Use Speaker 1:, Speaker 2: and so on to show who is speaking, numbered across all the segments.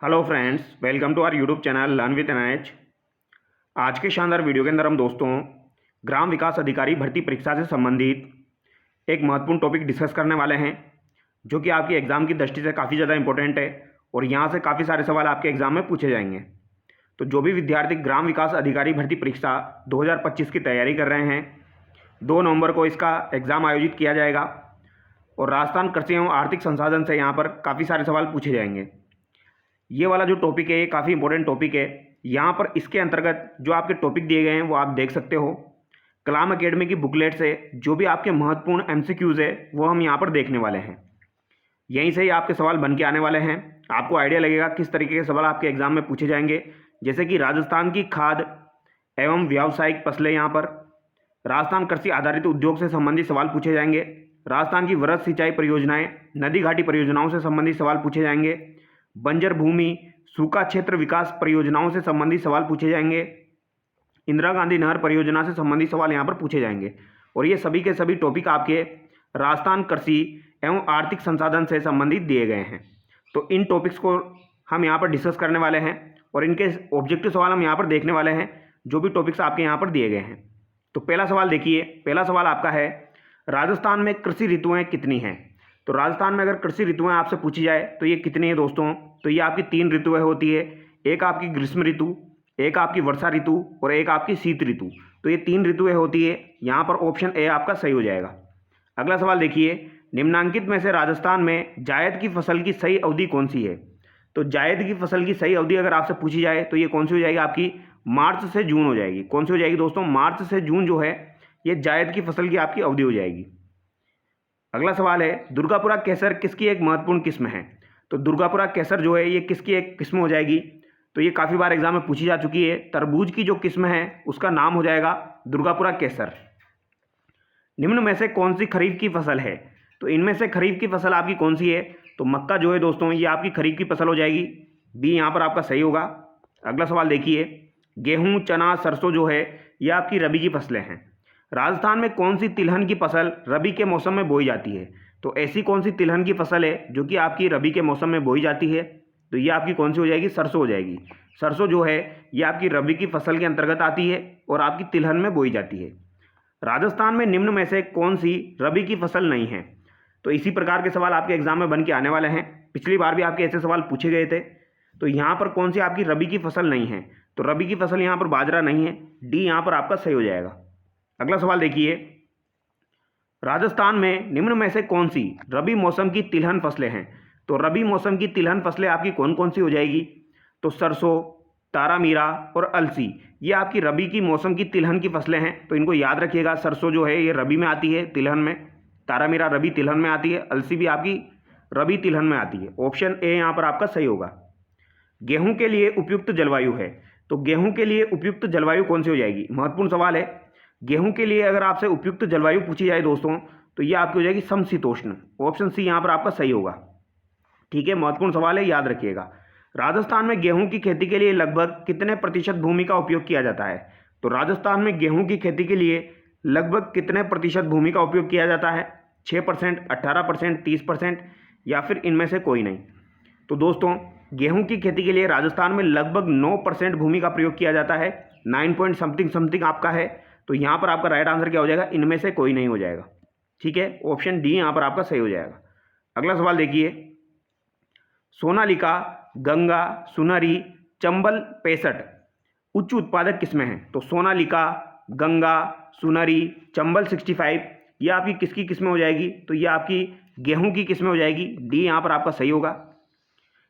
Speaker 1: Hello friends, welcome to our YouTube channel learn with NH. आज के शानदार video के अंदर हम दोस्तों ग्राम विकास अधिकारी भर्ती परीक्षा से संबंधित एक महत्वपूर्ण टॉपिक डिस्कस करने वाले हैं, जो कि आपकी एग्ज़ाम की दृष्टि से काफ़ी ज़्यादा इंपॉर्टेंट है और यहाँ से काफ़ी सारे सवाल आपके एग्ज़ाम में पूछे जाएंगे। तो जो भी विद्यार्थी ग्राम विकास अधिकारी भर्ती परीक्षा 2025 की तैयारी कर रहे हैं, 2 नवंबर को इसका एग्ज़ाम आयोजित किया जाएगा और राजस्थान कृषि एवं आर्थिक संसाधन से यहाँ पर काफ़ी सारे सवाल पूछे जाएंगे। ये वाला जो टॉपिक है ये काफ़ी इंपॉर्टेंट टॉपिक है। यहाँ पर इसके अंतर्गत जो आपके टॉपिक दिए गए हैं वो आप देख सकते हो। कलाम एकेडमी की बुकलेट से जो भी आपके महत्वपूर्ण एमसीक्यूज़ है वो हम यहाँ पर देखने वाले हैं। यहीं से ही आपके सवाल बन के आने वाले हैं। आपको आइडिया लगेगा किस तरीके के सवाल आपके एग्जाम में पूछे जाएंगे, जैसे कि राजस्थान की खाद एवं व्यावसायिक फसलें, यहाँ पर राजस्थान कृषि आधारित उद्योग से संबंधित सवाल पूछे जाएंगे। राजस्थान की वृहद सिंचाई परियोजनाएं, नदी घाटी परियोजनाओं से संबंधित सवाल पूछे जाएंगे। बंजर भूमि सूखा क्षेत्र विकास परियोजनाओं से संबंधित सवाल पूछे जाएंगे। इंदिरा गांधी नहर परियोजना से संबंधित सवाल यहाँ पर पूछे जाएंगे। और ये सभी के सभी टॉपिक आपके राजस्थान कृषि एवं आर्थिक संसाधन से संबंधित दिए गए हैं। तो इन टॉपिक्स को हम यहाँ पर डिस्कस करने वाले हैं और इनके ऑब्जेक्टिव सवाल हम यहाँ पर देखने वाले हैं, जो भी टॉपिक्स आपके यहाँ पर दिए गए हैं। तो पहला सवाल देखिए। पहला सवाल आपका है, राजस्थान में कृषि ऋतुएँ कितनी हैं? तो राजस्थान में अगर कृषि ऋतुएं आपसे पूछी जाए तो ये कितनी है दोस्तों? तो ये आपकी 3 ऋतुएं होती है। एक आपकी ग्रीष्म ऋतु, एक आपकी वर्षा ऋतु और एक आपकी शीत ऋतु। तो ये 3 ऋतुएं होती है। यहाँ पर ऑप्शन ए आपका सही हो जाएगा। अगला सवाल देखिए, निम्नांकित में से राजस्थान में जायद की फसल की सही अवधि कौन सी है? तो जायद की फसल की सही अवधि अगर आपसे पूछी जाए तो ये कौन सी हो जाएगी? आपकी मार्च से जून हो जाएगी। कौन सी हो जाएगी दोस्तों? मार्च से जून जो है ये जायद की फसल की आपकी अवधि हो जाएगी। अगला सवाल है, दुर्गापुरा केसर किसकी एक महत्वपूर्ण किस्म है? तो दुर्गापुरा केसर जो है ये किसकी एक किस्म हो जाएगी? तो ये काफ़ी बार एग्जाम में पूछी जा चुकी है। तरबूज की जो किस्म है उसका नाम हो जाएगा दुर्गापुरा केसर। निम्न में से कौन सी खरीफ की फसल है? तो इनमें से खरीफ की फसल आपकी कौन सी है? तो मक्का जो है दोस्तों ये आपकी खरीफ की फसल हो जाएगी। बी यहाँ पर आपका सही होगा। अगला सवाल देखिए, गेहूँ चना सरसों जो है ये आपकी रबी की फसलें हैं। राजस्थान में कौन सी तिलहन की फसल रबी के मौसम में बोई जाती है? तो ऐसी कौन सी तिलहन की फसल है जो कि आपकी रबी के मौसम में बोई जाती है? तो ये आपकी कौन सी हो जाएगी? सरसों हो जाएगी। सरसों जो है ये आपकी रबी की फसल के अंतर्गत आती है और आपकी तिलहन में बोई जाती है। राजस्थान में निम्न में से कौन सी रबी की फसल नहीं है? तो इसी प्रकार के सवाल आपके एग्जाम में बन के आने वाले हैं। पिछली बार भी आपके ऐसे सवाल पूछे गए थे। तो यहाँ पर कौन सी आपकी रबी की फसल नहीं है? तो रबी की फसल यहाँ पर बाजरा नहीं है। डी यहाँ पर आपका सही हो जाएगा। अगला सवाल देखिए, राजस्थान में निम्न में से कौन सी रबी मौसम की तिलहन फसलें हैं? तो रबी मौसम की तिलहन फसलें आपकी कौन कौन सी हो जाएगी? तो सरसों, तारामीरा और अलसी, ये आपकी रबी की मौसम की तिलहन की फसलें हैं। तो इनको याद रखिएगा। सरसों जो है ये रबी में आती है तिलहन में, तारामीरा रबी तिलहन में आती है, अलसी भी आपकी रबी तिलहन में आती है। ऑप्शन ए यहाँ पर आपका सही होगा। गेहूं के लिए उपयुक्त जलवायु है। तो गेहूं के लिए उपयुक्त जलवायु कौन सी हो जाएगी? महत्वपूर्ण सवाल है। गेहूं के लिए अगर आपसे उपयुक्त जलवायु पूछी जाए दोस्तों तो ये आपकी हो जाएगी समशीतोष्ण। ऑप्शन सी यहाँ पर आपका सही होगा। ठीक है, महत्वपूर्ण सवाल है, याद रखिएगा। राजस्थान में गेहूं की खेती के लिए लगभग कितने प्रतिशत भूमि का उपयोग किया जाता है? तो राजस्थान में गेहूं की खेती के लिए लगभग कितने प्रतिशत भूमि का उपयोग किया जाता है? 6%, 18%, 30% या फिर इनमें से कोई नहीं? तो दोस्तों गेहूं की खेती के लिए राजस्थान में लगभग 9% भूमि का प्रयोग किया जाता है। 9 पॉइंट समथिंग आपका है। तो यहाँ पर आपका राइट आंसर क्या हो जाएगा? इनमें से कोई नहीं हो जाएगा। ठीक है, ऑप्शन डी यहाँ पर आपका सही हो जाएगा। अगला सवाल देखिए, सोनालिका, गंगा, सुनहरी, चंबल 65 उच्च उत्पादक किस्में हैं। तो सोनालिका, गंगा, सुनहरी, चंबल 65 ये आपकी किसकी किस्में हो जाएगी? तो ये आपकी गेहूं की किस्में हो जाएगी। डी यहाँ पर आपका सही होगा।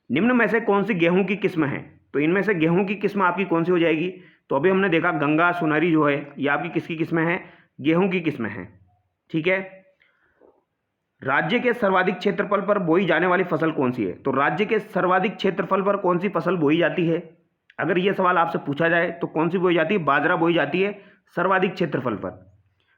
Speaker 1: निम्न में से कौन सी गेहूं की किस्म है? तो इनमें से गेहूं की किस्म आपकी कौन सी हो जाएगी? तो अभी हमने देखा गंगा सुनहरी जो है ये आपकी किसकी किस्में हैं? गेहूं की किस्में हैं। ठीक है, राज्य के सर्वाधिक क्षेत्रफल पर बोई जाने वाली फसल कौन सी है? तो राज्य के सर्वाधिक क्षेत्रफल पर कौन सी फसल बोई जाती है? अगर यह सवाल आपसे पूछा जाए तो कौन सी बोई जाती है? बाजरा बोई जाती है सर्वाधिक क्षेत्रफल पर।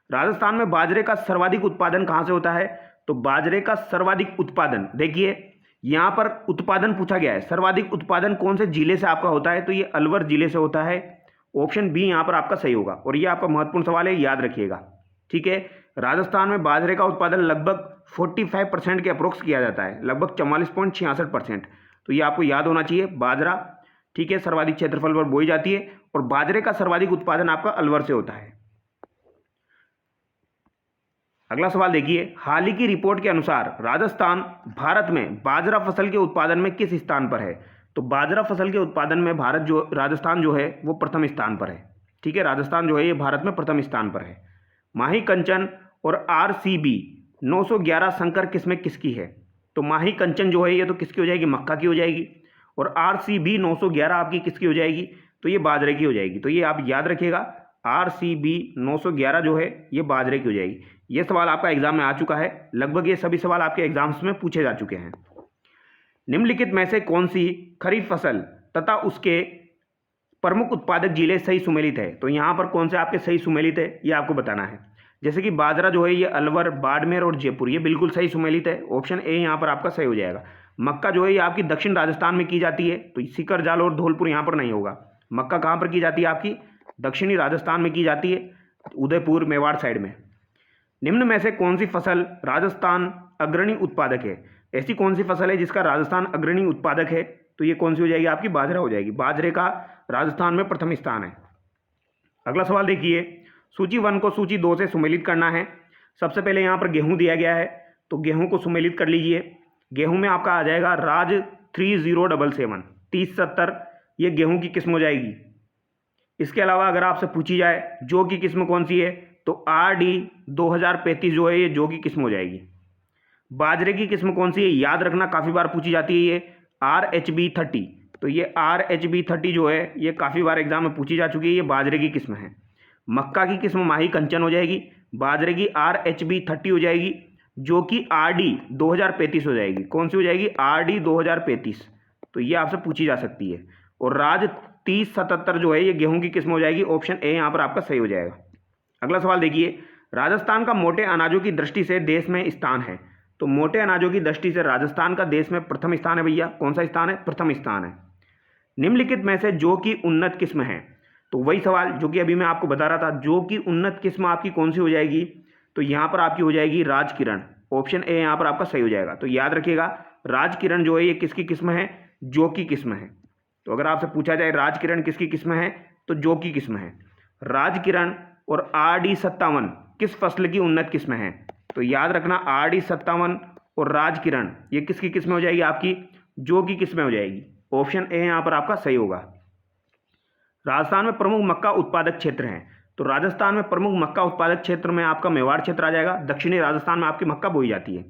Speaker 1: राजस्थान में बाजरे का सर्वाधिक उत्पादन कहां से होता है? तो बाजरे का सर्वाधिक उत्पादन देखिए यहां पर उत्पादन पूछा गया है। सर्वाधिक उत्पादन कौन से जिले से आपका होता है? तो ये अलवर जिले से होता है। ऑप्शन बी यहाँ पर आपका सही होगा और ये आपका महत्वपूर्ण सवाल है, याद रखिएगा। ठीक है, राजस्थान में बाजरे का उत्पादन लगभग 45% के अप्रोक्स किया जाता है, लगभग 44.66%। तो ये आपको याद होना चाहिए, बाजरा, ठीक है, सर्वाधिक क्षेत्रफल पर बोई जाती है और बाजरे का सर्वाधिक उत्पादन आपका अलवर से होता है। अगला सवाल देखिए, हाल ही की रिपोर्ट के अनुसार राजस्थान भारत में बाजरा फसल के उत्पादन में किस स्थान पर है? तो बाजरा फसल के उत्पादन में राजस्थान जो है वो प्रथम स्थान पर है। ठीक है, राजस्थान जो है ये भारत में प्रथम स्थान पर है। माही कंचन और RCB 911 संकर किस्में किसकी है? तो माही कंचन जो है ये तो किसकी हो जाएगी? मक्का की हो जाएगी। और RCB 911 आपकी किसकी हो जाएगी? तो ये बाजरे की हो जाएगी। तो ये आप याद रखिएगा, RCB 911 जो है ये बाजरे की हो जाएगी। ये सवाल आपका एग्जाम में आ चुका है, लगभग ये सभी सवाल आपके एग्जाम्स में पूछे जा चुके हैं। निम्नलिखित में से कौन सी खरीफ फसल तथा उसके प्रमुख उत्पादक जिले सही सुमेलित है? तो यहाँ पर कौन से आपके सही सुमेलित है ये आपको बताना है। जैसे कि बाजरा जो है ये अलवर, बाड़मेर और जयपुर, ये बिल्कुल सही सुमेलित है, ऑप्शन ए यहाँ पर आपका सही हो जाएगा। मक्का जो है ये आपकी दक्षिण राजस्थान में की जाती है, तो सीकर, जाल और धौलपुर यहाँ पर नहीं होगा। मक्का कहाँ पर की जाती है? आपकी दक्षिणी राजस्थान में की जाती है, उदयपुर, मेवाड़ साइड में। निम्न में से कौन सी फसल राजस्थान अग्रणी उत्पादक है? ऐसी कौन सी फसल है जिसका राजस्थान अग्रणी उत्पादक है? तो ये कौन सी हो जाएगी? आपकी बाजरा हो जाएगी। बाजरे का राजस्थान में प्रथम स्थान है। अगला सवाल देखिए, सूची 1 को सूची 2 से सुमेलित करना है। सबसे पहले यहाँ पर गेहूं दिया गया है, तो गेहूं को सुमेलित कर लीजिए। गेहूं में आपका आ जाएगा राज 3077 3070, ये गेहूं की किस्म हो जाएगी। इसके अलावा अगर आपसे पूछी जाए जौ की किस्म कौन सी है, तो RD 2035 जो है ये जौ की किस्म हो जाएगी। बाजरे की किस्म कौन सी है? याद रखना, काफ़ी बार पूछी जाती है ये RHB 30, तो ये RHB 30 जो है ये काफ़ी बार एग्जाम में पूछी जा चुकी है, ये बाजरे की किस्म है। मक्का की किस्म माही कंचन हो जाएगी, बाजरे की RHB 30 हो जाएगी, जो कि RD 2035 हो जाएगी। कौन सी हो जाएगी? RD 2035, तो ये आपसे पूछी जा सकती है। और राज 3077 जो है ये गेहूं की किस्म हो जाएगी, ऑप्शन ए यहाँ पर आपका सही हो जाएगा। अगला सवाल देखिए, राजस्थान का मोटे अनाजों की दृष्टि से देश में स्थान है? तो मोटे अनाजों की दृष्टि से राजस्थान का देश में प्रथम स्थान है भैया। कौन सा स्थान है? प्रथम स्थान है। निम्नलिखित में से जौ की उन्नत किस्म है? तो वही सवाल जो कि अभी मैं आपको बता रहा था, जौ की उन्नत किस्म आपकी कौन सी हो जाएगी? तो यहाँ पर आपकी हो जाएगी राजकिरण, ऑप्शन ए यहाँ पर आपका सही हो जाएगा। तो याद रखिएगा, राजकिरण जो है ये किसकी किस्म है? जौ की किस्म है। तो अगर आपसे पूछा जाए राजकिरण किसकी किस्म है, तो जौ की किस्म है। राजकिरण और RD 57 किस फसल की उन्नत किस्म है? तो याद रखना, RD 57 और राजकिरण ये किसकी किस्म हो जाएगी? आपकी जौ की किस्म हो जाएगी। ऑप्शन ए यहाँ पर आपका सही होगा। राजस्थान में प्रमुख मक्का उत्पादक क्षेत्र हैं? तो राजस्थान में प्रमुख मक्का उत्पादक क्षेत्र में आपका मेवाड़ क्षेत्र आ जाएगा। दक्षिणी राजस्थान में आपकी मक्का बोई जाती है।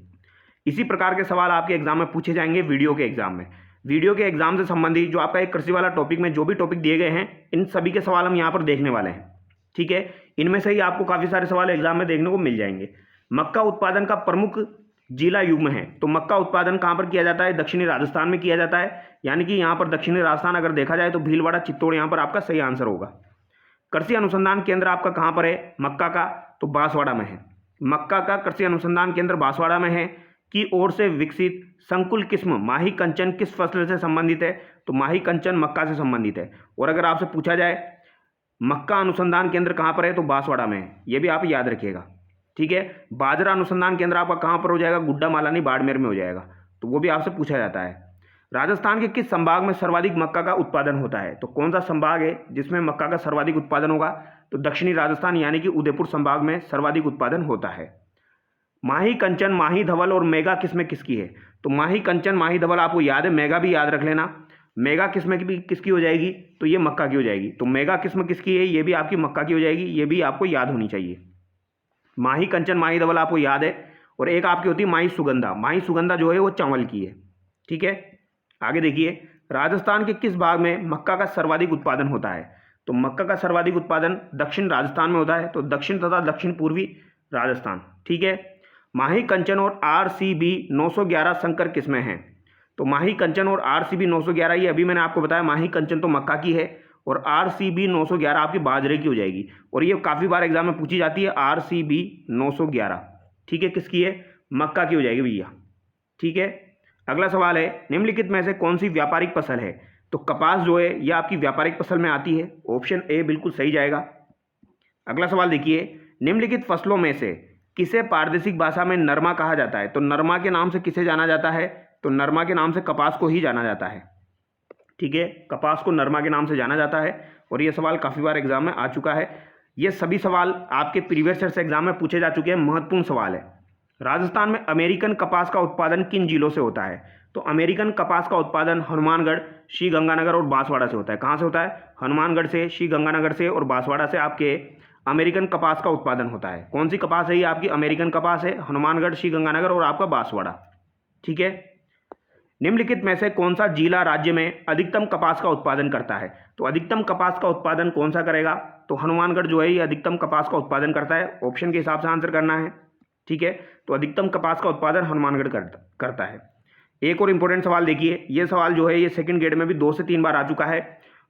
Speaker 1: इसी प्रकार के सवाल आपके एग्जाम में पूछे जाएंगे वीडियो के एग्जाम में। वीडियो के एग्जाम से संबंधित जो आपका एक कृषि वाला टॉपिक में जो भी टॉपिक दिए गए हैं, इन सभी के सवाल हम यहाँ पर देखने वाले हैं। ठीक है, इनमें से ही आपको काफ़ी सारे सवाल एग्जाम में देखने को मिल जाएंगे। मक्का उत्पादन का प्रमुख जिला युग्म है? तो मक्का उत्पादन कहाँ पर किया जाता है? दक्षिणी राजस्थान में किया जाता है, यानी कि यहाँ पर दक्षिणी राजस्थान अगर देखा जाए तो भीलवाड़ा, चित्तौड़ यहाँ पर आपका सही आंसर होगा। कृषि अनुसंधान केंद्र आपका कहाँ पर है मक्का का? तो बांसवाड़ा में है। मक्का का कृषि अनुसंधान केंद्र बांसवाड़ा में है। की ओर से विकसित संकुल किस्म माही कंचन किस फसल से संबंधित है? तो माही कंचन मक्का से संबंधित है। और अगर आपसे पूछा जाए मक्का अनुसंधान केंद्र कहाँ पर है, तो बांसवाड़ा में है। ये भी आप याद रखिएगा। ठीक है, बाजरा अनुसंधान केंद्र आपका कहाँ पर हो जाएगा? गुड्डा मालानी, बाड़मेर में हो जाएगा। तो वो भी आपसे पूछा जाता है। राजस्थान के किस संभाग में सर्वाधिक मक्का का उत्पादन होता है? तो कौन सा संभाग है जिसमें मक्का का सर्वाधिक उत्पादन होगा? तो दक्षिणी राजस्थान यानी कि उदयपुर संभाग में सर्वाधिक उत्पादन होता है। माही कंचन, माही धवल और मेगा किस्में किसकी है? तो माही कंचन, माही धवल आपको याद है, मेगा भी याद रख लेना। मेगा किस्म की भी किसकी हो जाएगी? तो ये मक्का की हो जाएगी। तो मेगा किस्म किसकी है? ये भी आपकी मक्का की हो जाएगी। ये भी आपको याद होनी चाहिए। माही कंचन, माही धवल आपको याद है। और एक आपकी होती है माही सुगंधा। माही सुगंधा जो है वो चावल की है। ठीक है, आगे देखिए, राजस्थान के किस भाग में मक्का का सर्वाधिक उत्पादन होता है? तो मक्का का सर्वाधिक उत्पादन दक्षिण राजस्थान में होता है। तो दक्षिण तथा दक्षिण पूर्वी राजस्थान। ठीक है, माही कंचन और RCB 911 संकर किस्में हैं? तो माही कंचन और RCB 911 ये अभी मैंने आपको बताया, माही कंचन तो मक्का की है और RCB 911 आपकी बाजरे की हो जाएगी। और ये काफ़ी बार एग्जाम में पूछी जाती है RCB 911। ठीक है, किसकी है? मक्का की हो जाएगी भैया। ठीक है, अगला सवाल है, निम्नलिखित में से कौन सी व्यापारिक फसल है? तो कपास जो है ये आपकी व्यापारिक फसल में आती है। ऑप्शन ए बिल्कुल सही जाएगा। अगला सवाल देखिए, निम्नलिखित फसलों में से किसे प्रादेशिक भाषा में नरमा कहा जाता है? तो नरमा के नाम से किसे जाना जाता है? तो नरमा के नाम से कपास को ही जाना जाता है। ठीक है, कपास को नरमा के नाम से जाना जाता है और ये सवाल काफ़ी बार एग्जाम में आ चुका है। ये सभी सवाल आपके प्रीवियस ईयर से एग्जाम में पूछे जा चुके हैं, महत्वपूर्ण सवाल है। राजस्थान में अमेरिकन कपास का उत्पादन किन जिलों से होता है? तो अमेरिकन कपास का उत्पादन हनुमानगढ़, श्रीगंगानगर और बांसवाड़ा से होता है। कहाँ से होता है? हनुमानगढ़ से, श्रीगंगानगर से और बांसवाड़ा से आपके अमेरिकन कपास का उत्पादन होता है। कौन सी कपास है? ये आपकी अमेरिकन कपास है, हनुमानगढ़, श्रीगंगानगर और आपका बांसवाड़ा। ठीक है, निम्नलिखित में से कौन सा जिला राज्य में अधिकतम कपास का उत्पादन करता है? तो अधिकतम कपास का उत्पादन कौन सा करेगा? तो हनुमानगढ़ जो है ये अधिकतम कपास का उत्पादन करता है। ऑप्शन के हिसाब से आंसर करना है। ठीक है, तो अधिकतम कपास का उत्पादन हनुमानगढ़ करता है। एक और इंपॉर्टेंट सवाल देखिए, ये सवाल जो है ये सेकंड ग्रेड में भी 2 से 3 बार आ चुका है।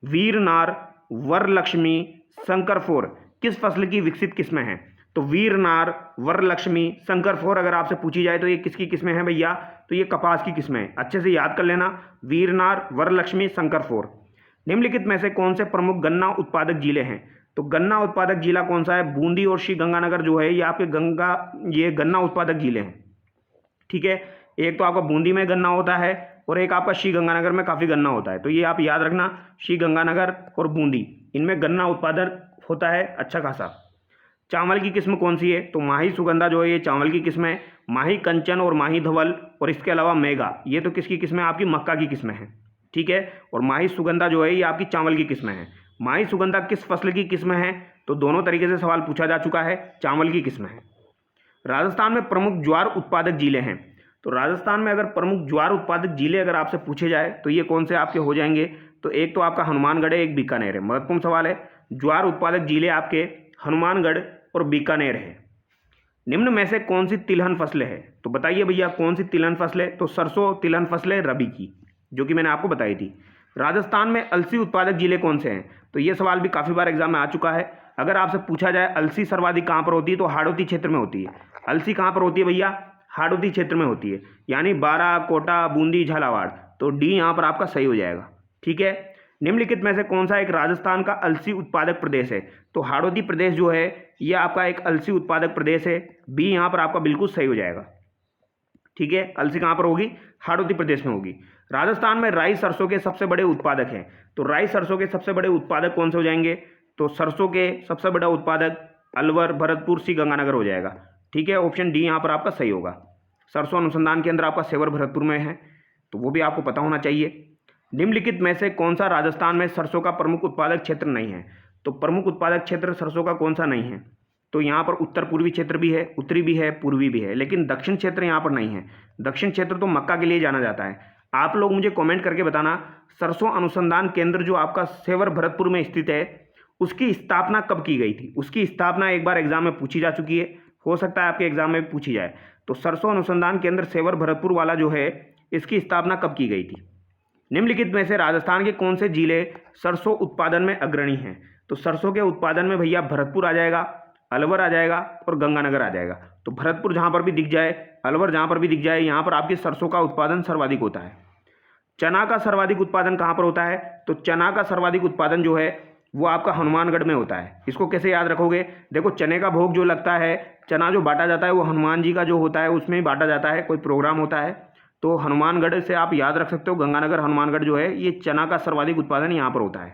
Speaker 1: वीरनार, वरलक्ष्मी, शंकरफोर किस फसल की विकसित किस्में हैं? तो वीरनार, वरलक्ष्मी, शंकरफोर अगर आपसे पूछी जाए तो ये किसकी किस्में हैं भैया? तो ये कपास की किस्में हैं। अच्छे से याद कर लेना, वीरनार, वरलक्ष्मी, शंकरफोर। निम्नलिखित में से कौन से प्रमुख गन्ना उत्पादक जिले हैं? तो गन्ना उत्पादक जिला कौन सा है? बूंदी और श्रीगंगानगर जो है ये आपके ये गन्ना उत्पादक जिले हैं। ठीक है, एक तो आपका बूंदी में गन्ना होता है और एक आपका श्रीगंगानगर में काफ़ी गन्ना होता है। तो ये आप याद रखना, श्रीगंगानगर और बूंदी, इनमें गन्ना उत्पादन होता है अच्छा खासा। चावल की किस्म कौन सी है? तो माही सुगंधा जो है ये चावल की किस्म है, माही कंचन और माही धवल और इसके अलावा मेगा, ये तो किसकी किस्म है? आपकी मक्का की किस्में हैं। ठीक है, और माही सुगंधा जो है ये आपकी चावल की किस्में हैं। माही सुगंधा किस फसल की किस्म है? तो दोनों तरीके से सवाल पूछा जा चुका है, चावल की किस्म है। राजस्थान में प्रमुख ज्वार उत्पादक जिले हैं। तो राजस्थान में अगर प्रमुख ज्वार उत्पादक जिले अगर आपसे पूछे जाए तो ये कौन से आपके हो जाएंगे? तो एक तो आपका हनुमानगढ़ है, एक बीकानेर है। महत्वपूर्ण सवाल है। ज्वार उत्पादक जिले आपके हनुमानगढ़ और बीकानेर है। निम्न में से कौन सी तिलहन फसलें हैं? तो बताइए भैया कौन सी तिलहन फसलें? तो सरसों तिलहन फसलें रबी की, जो कि मैंने आपको बताई थी। राजस्थान में अलसी उत्पादक जिले कौन से हैं? तो ये सवाल भी काफ़ी बार एग्जाम में आ चुका है। अगर आपसे पूछा जाए अलसी सर्वाधिक कहाँ पर होती है? तो हाड़ौती क्षेत्र में होती है। अलसी कहाँ पर होती है भैया? हाड़ौती क्षेत्र में होती है, यानी बारा, कोटा, बूंदी, झालावाड़। तो डी यहाँ पर आपका सही हो जाएगा। ठीक है, निम्नलिखित में से कौन सा एक राजस्थान का अलसी उत्पादक प्रदेश है? तो हाड़ौती प्रदेश जो है ये आपका एक अलसी उत्पादक प्रदेश है। बी यहाँ पर आपका बिल्कुल सही हो जाएगा। ठीक है, अलसी कहाँ पर होगी? हाड़ौती प्रदेश में होगी। राजस्थान में राई सरसों के सबसे बड़े उत्पादक हैं। तो राई सरसों के सबसे बड़े उत्पादक कौन से हो जाएंगे? तो सरसों के सबसे बड़ा उत्पादक अलवर, भरतपुर, श्रीगंगानगर हो जाएगा। ठीक है, ऑप्शन डी यहाँ पर आपका सही होगा। सरसों अनुसंधान केंद्र आपका सेवर भरतपुर में है, तो वो भी आपको पता होना चाहिए। निम्नलिखित में से कौन सा राजस्थान में सरसों का प्रमुख उत्पादक क्षेत्र नहीं है? तो प्रमुख उत्पादक क्षेत्र सरसों का कौन सा नहीं है? तो यहाँ पर उत्तर पूर्वी क्षेत्र भी है, उत्तरी भी है, पूर्वी भी है, लेकिन दक्षिण क्षेत्र यहाँ पर नहीं है। दक्षिण क्षेत्र तो मक्का के लिए जाना जाता है। आप लोग मुझे कमेंट करके बताना, सरसों अनुसंधान केंद्र जो आपका सेवर भरतपुर में स्थित है उसकी स्थापना कब की गई थी? उसकी स्थापना एक बार एग्जाम में पूछी जा चुकी है, हो सकता है आपके एग्जाम में पूछी जाए। तो सरसों अनुसंधान केंद्र सेवर भरतपुर वाला जो है इसकी स्थापना कब की गई थी? निम्नलिखित में से राजस्थान के कौन से जिले सरसों उत्पादन में अग्रणी हैं? तो सरसों के उत्पादन में भैया भरतपुर आ जाएगा, अलवर आ जाएगा और गंगानगर आ जाएगा। तो भरतपुर जहाँ पर भी दिख जाए, अलवर जहाँ पर भी दिख जाए, यहाँ पर आपकी सरसों का उत्पादन सर्वाधिक होता है। चना का सर्वाधिक उत्पादन कहाँ पर होता है? तो चना का सर्वाधिक उत्पादन जो है वो आपका हनुमानगढ़ में होता है। इसको कैसे याद रखोगे? देखो, चने का भोग जो लगता है, चना जो बांटा जाता है वो हनुमान जी का जो होता है उसमें ही बांटा जाता है, कोई प्रोग्राम होता है तो हनुमानगढ़ से आप याद रख सकते हो। गंगानगर, हनुमानगढ़ जो है ये चना का सर्वाधिक उत्पादन यहाँ पर होता है।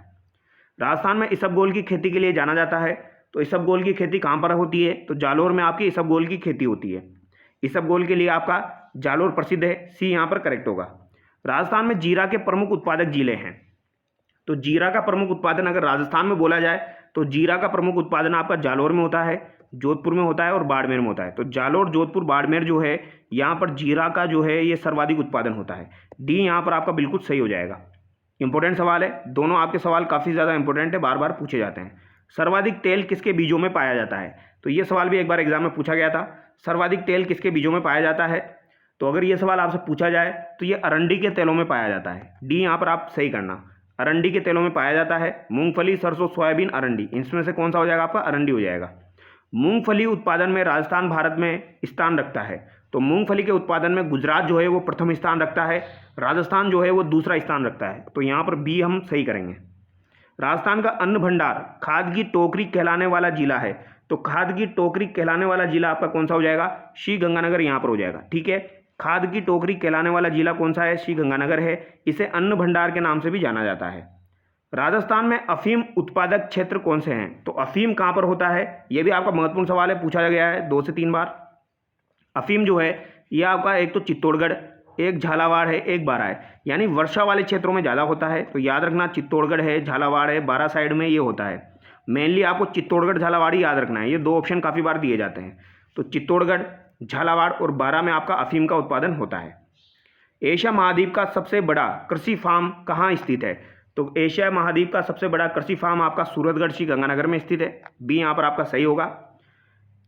Speaker 1: राजस्थान में इसबगोल की खेती के लिए जाना जाता है। तो इसबगोल की खेती कहाँ पर होती है? तो जालोर में आपकी इसबगोल की खेती होती है। इसबगोल के लिए आपका जालोर प्रसिद्ध है, सी यहाँ पर करेक्ट होगा। राजस्थान में जीरा के प्रमुख उत्पादक जिले हैं। तो जीरा का प्रमुख उत्पादन अगर राजस्थान में बोला जाए तो जीरा का प्रमुख उत्पादन आपका जालोर में होता है, जोधपुर में होता है और बाड़मेर में होता है। तो जालोर, जोधपुर, बाड़मेर जो है यहाँ पर जीरा का जो है ये सर्वाधिक उत्पादन होता है। डी यहाँ पर आपका बिल्कुल सही हो जाएगा। इंपॉर्टेंट सवाल है, दोनों आपके सवाल काफ़ी ज़्यादा इंपॉर्टेंट है, बार बार पूछे जाते हैं। सर्वाधिक तेल किसके बीजों में पाया जाता है? तो ये सवाल भी एक बार एग्जाम में पूछा गया था, सर्वाधिक तेल किसके बीजों में पाया जाता है? तो अगर ये सवाल आपसे पूछा जाए तो ये अरंडी के तेलों में पाया जाता है। डी यहाँ पर आप सही करना, अरंडी के तेलों में पाया जाता है। मूंगफली, सरसों, सोयाबीन, अरंडी, इसमें से कौन सा हो जाएगा? आपका अरंडी हो जाएगा। मूंगफली उत्पादन में राजस्थान भारत में स्थान रखता है। तो मूंगफली के उत्पादन में गुजरात जो है वो प्रथम स्थान रखता है, राजस्थान जो है वो दूसरा स्थान रखता है। तो यहाँ पर बी हम सही करेंगे। राजस्थान का अन्न भंडार खाद की टोकरी कहलाने वाला जिला है। तो खाद की टोकरी कहलाने वाला जिला आपका कौन सा हो जाएगा? श्रीगंगानगर यहाँ पर हो जाएगा। ठीक है, खाद की टोकरी कहलाने वाला जिला कौन सा है? श्री गंगानगर है। इसे अन्न भंडार के नाम से भी जाना जाता है। राजस्थान में अफीम उत्पादक क्षेत्र कौन से हैं? तो अफीम कहाँ पर होता है? ये भी आपका महत्वपूर्ण सवाल है, पूछा गया है 2 से 3 बार। अफीम जो है ये आपका एक तो चित्तौड़गढ़, एक झालावाड़ है, एक बारा है, यानी वर्षा वाले क्षेत्रों में ज़्यादा होता है। तो याद रखना, चित्तौड़गढ़ है, झालावाड़ है, बारा साइड में ये होता है। मेनली आपको चित्तौड़गढ़ झालावाड़ ही याद रखना है, ये 2 ऑप्शन काफ़ी बार दिए जाते हैं। तो चित्तौड़गढ़, झालावाड़ और बारा में आपका अफीम का उत्पादन होता है। एशिया महाद्वीप का सबसे बड़ा कृषि फार्म कहाँ स्थित है? तो एशिया महाद्वीप का सबसे बड़ा कृषि फार्म आपका सूरतगढ़ श्री गंगानगर में स्थित है। बी यहाँ पर आपका सही होगा।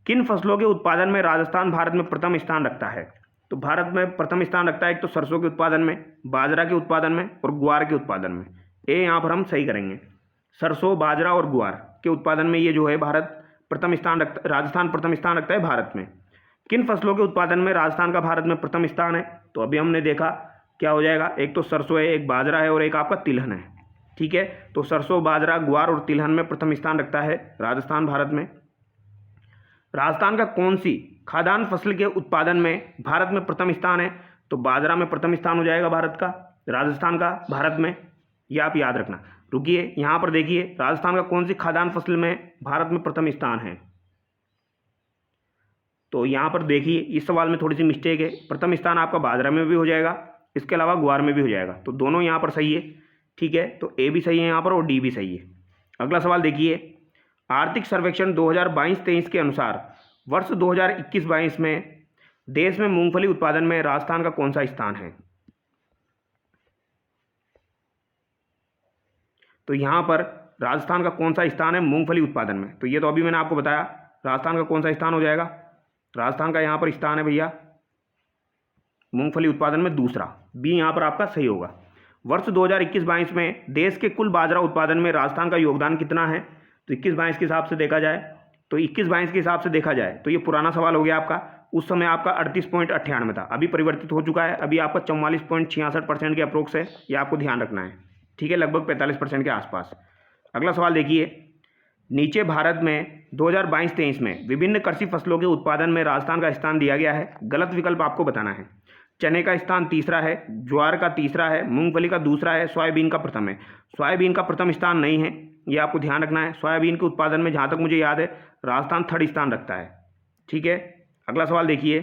Speaker 1: किन फसलों के उत्पादन में राजस्थान भारत में प्रथम स्थान रखता है? तो भारत में प्रथम स्थान रखता है एक तो सरसों के उत्पादन में, बाजरा के उत्पादन में और ग्वार के उत्पादन में। ए यहाँ पर हम सही करेंगे। सरसों, बाजरा और ग्वार के उत्पादन में ये जो है भारत प्रथम स्थान रखता, राजस्थान प्रथम स्थान रखता है भारत में। किन फसलों के उत्पादन में राजस्थान का भारत में प्रथम स्थान है? तो अभी हमने देखा क्या हो जाएगा, एक तो सरसों है, एक बाजरा है और एक आपका तिलहन है। ठीक है, तो सरसों, बाजरा, ग्वार और तिलहन में प्रथम स्थान रखता है राजस्थान भारत में। राजस्थान का कौन सी खाद्यान्न फसल के उत्पादन में भारत में प्रथम स्थान है? तो बाजरा में प्रथम स्थान हो जाएगा भारत का, राजस्थान का भारत में। यह आप याद रखना। रुकिए, यहाँ पर देखिए राजस्थान का कौन सी खाद्यान्न फसल में भारत में प्रथम स्थान है। तो यहाँ पर देखिए इस सवाल में थोड़ी सी मिस्टेक है, प्रथम स्थान आपका बाजरा में भी हो जाएगा, इसके अलावा ग्वार में भी हो जाएगा। तो दोनों यहाँ पर सही है। ठीक है, तो ए भी सही है यहाँ पर और डी भी सही है। अगला सवाल देखिए, आर्थिक सर्वेक्षण 2022-23 के अनुसार वर्ष 2021-22 में देश में मूंगफली उत्पादन में राजस्थान का कौन सा स्थान है? तो यहाँ पर राजस्थान का कौन सा स्थान है मूंगफली उत्पादन में? तो ये तो अभी मैंने आपको बताया, राजस्थान का कौन सा स्थान हो जाएगा? राजस्थान का यहाँ पर स्थान है भैया मूंगफली उत्पादन में दूसरा। बी यहाँ पर आपका सही होगा। वर्ष 2021-22 में देश के कुल बाजरा उत्पादन में राजस्थान का योगदान कितना है? तो 21-22 के हिसाब से देखा जाए, तो 21-22 के हिसाब से देखा जाए तो ये पुराना सवाल हो गया आपका। उस समय आपका 38.98 था, अभी परिवर्तित हो चुका है, अभी आपका 44.66% के अप्रोक्स है, ये आपको ध्यान रखना है। ठीक है, लगभग 45% के आसपास। अगला सवाल देखिए, नीचे भारत में 2022-23 में विभिन्न कृषि फसलों के उत्पादन में राजस्थान का स्थान दिया गया है, गलत विकल्प आपको बताना है। चने का स्थान तीसरा है, ज्वार का तीसरा है, मूंगफली का दूसरा है, सोयाबीन का प्रथम है। सोयाबीन का प्रथम स्थान नहीं है, ये आपको ध्यान रखना है। सोयाबीन के उत्पादन में जहाँ तक मुझे याद है राजस्थान 3rd स्थान रखता है। ठीक है, अगला सवाल देखिए,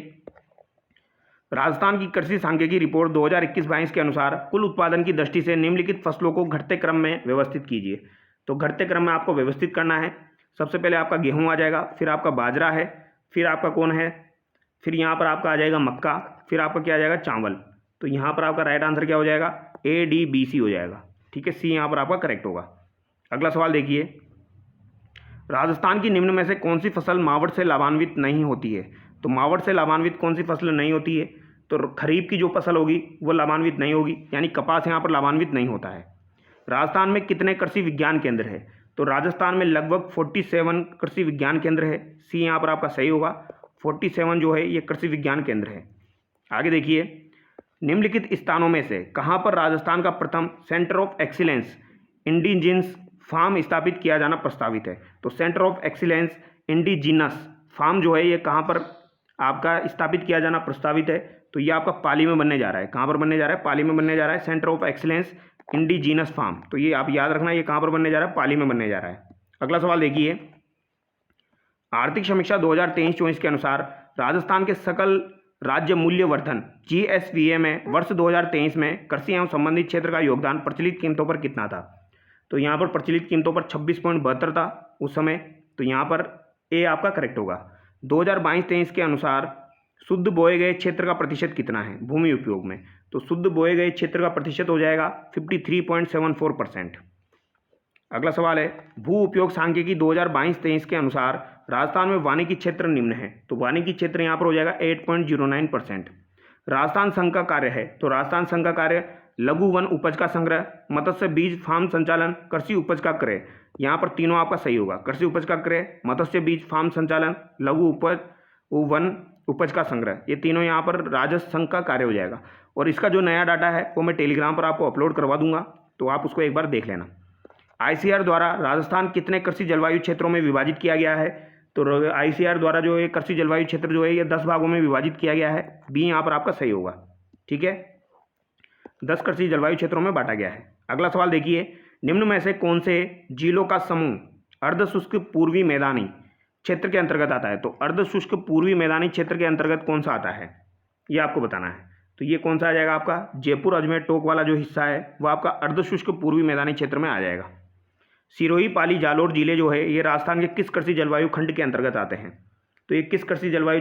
Speaker 1: राजस्थान की कृषि सांख्यिकी रिपोर्ट 2021-22 के अनुसार कुल उत्पादन की दृष्टि से निम्नलिखित फसलों को घटते क्रम में व्यवस्थित कीजिए। तो घटते क्रम में आपको व्यवस्थित करना है। सबसे पहले आपका गेहूँ आ जाएगा, फिर आपका बाजरा है, फिर आपका कौन है, फिर यहाँ पर आपका आ जाएगा मक्का, फिर आपका क्या आ जाएगा चावल। तो यहाँ पर आपका राइट आंसर क्या हो जाएगा? ADBC हो जाएगा। ठीक है, सी यहाँ पर आपका करेक्ट होगा। अगला सवाल देखिए, राजस्थान की निम्न में से कौन सी फसल मावठ से लाभान्वित नहीं होती है? तो मावठ से लाभान्वित कौन सी फसल नहीं होती है? तो खरीफ की जो फसल होगी वो लाभान्वित नहीं होगी, यानी कपास यहाँ पर लाभान्वित नहीं होता है। राजस्थान में कितने कृषि विज्ञान केंद्र है? तो राजस्थान में लगभग 47 कृषि विज्ञान केंद्र है। सी यहाँ पर आपका सही होगा, 47 जो है ये कृषि विज्ञान केंद्र है। आगे देखिए, निम्नलिखित स्थानों में से कहाँ पर राजस्थान का प्रथम centre of excellence indigenous farm स्थापित किया जाना प्रस्तावित है? तो centre of excellence indigenous farm जो है ये कहाँ पर आपका स्थापित किया जाना प्रस्तावित है? तो ये आपका पाली में बनने जा रहा है। कहाँ पर बनने जा रहा है? पाली में बनने जा रहा है, centre of excellence indigenous farm. तो ये आप याद रखना, ये कहाँ पर बनने जा रहा है? पाली में बनने जा रहा है। अगला सवाल देखिए, आर्थिक समीक्षा 2023-24 के अनुसार राजस्थान के सकल राज्य मूल्य वर्धन GSVA में वर्ष 2023 में कृषि एवं संबंधित क्षेत्र का योगदान प्रचलित कीमतों पर कितना था? तो यहाँ पर प्रचलित कीमतों पर 26.72 था उस समय। तो यहाँ पर ए आपका करेक्ट होगा। 2022-23 के अनुसार शुद्ध बोए गए क्षेत्र का प्रतिशत कितना है भूमि उपयोग में? तो शुद्ध बोए गए क्षेत्र का प्रतिशत हो जाएगा 53.74%। अगला सवाल है, भू उपयोग सांख्यिकी 2022-23 के अनुसार राजस्थान में वानिकी क्षेत्र निम्न है। तो वानिकी क्षेत्र यहाँ पर हो जाएगा 8.09%। राजस्थान संघ का कार्य है, तो राजस्थान संघ का कार्य लघु वन उपज का संग्रह, मत्स्य बीज फार्म संचालन, कृषि उपज का क्रय। यहाँ पर तीनों आपका सही होगा, कृषि उपज का क्रय, मत्स्य बीज फार्म संचालन, लघु उपज वन उपज का संग्रह, ये तीनों यहाँ पर राजस्व संघ का कार्य हो जाएगा। और इसका जो नया डाटा है वो मैं टेलीग्राम पर आपको अपलोड करवा दूंगा, तो आप उसको एक बार देख लेना। ICAR द्वारा राजस्थान कितने कृषि जलवायु क्षेत्रों में विभाजित किया गया है? तो ICAR द्वारा जो है कृषि जलवायु क्षेत्र जो है ये 10 भागों में विभाजित किया गया है। बी यहाँ पर आपका सही होगा। ठीक है, 10 कृषि जलवायु क्षेत्रों में बांटा गया है। अगला सवाल देखिए, निम्न में से कौन से जिलों का समूह अर्ध शुष्क पूर्वी मैदानी क्षेत्र के अंतर्गत आता है? तो अर्ध शुष्क पूर्वी मैदानी क्षेत्र के अंतर्गत कौन सा आता है, ये आपको बताना है। तो ये कौन सा आ जाएगा आपका? जयपुर अजमेर टोंक वाला जो हिस्सा है वो आपका अर्ध शुष्क पूर्वी मैदानी क्षेत्र में आ जाएगा। सिरोही पाली जालोर जिले जो है ये राजस्थान के किस कृषि जलवायु खंड के अंतर्गत आते हैं? तो ये किस कृषि जलवायु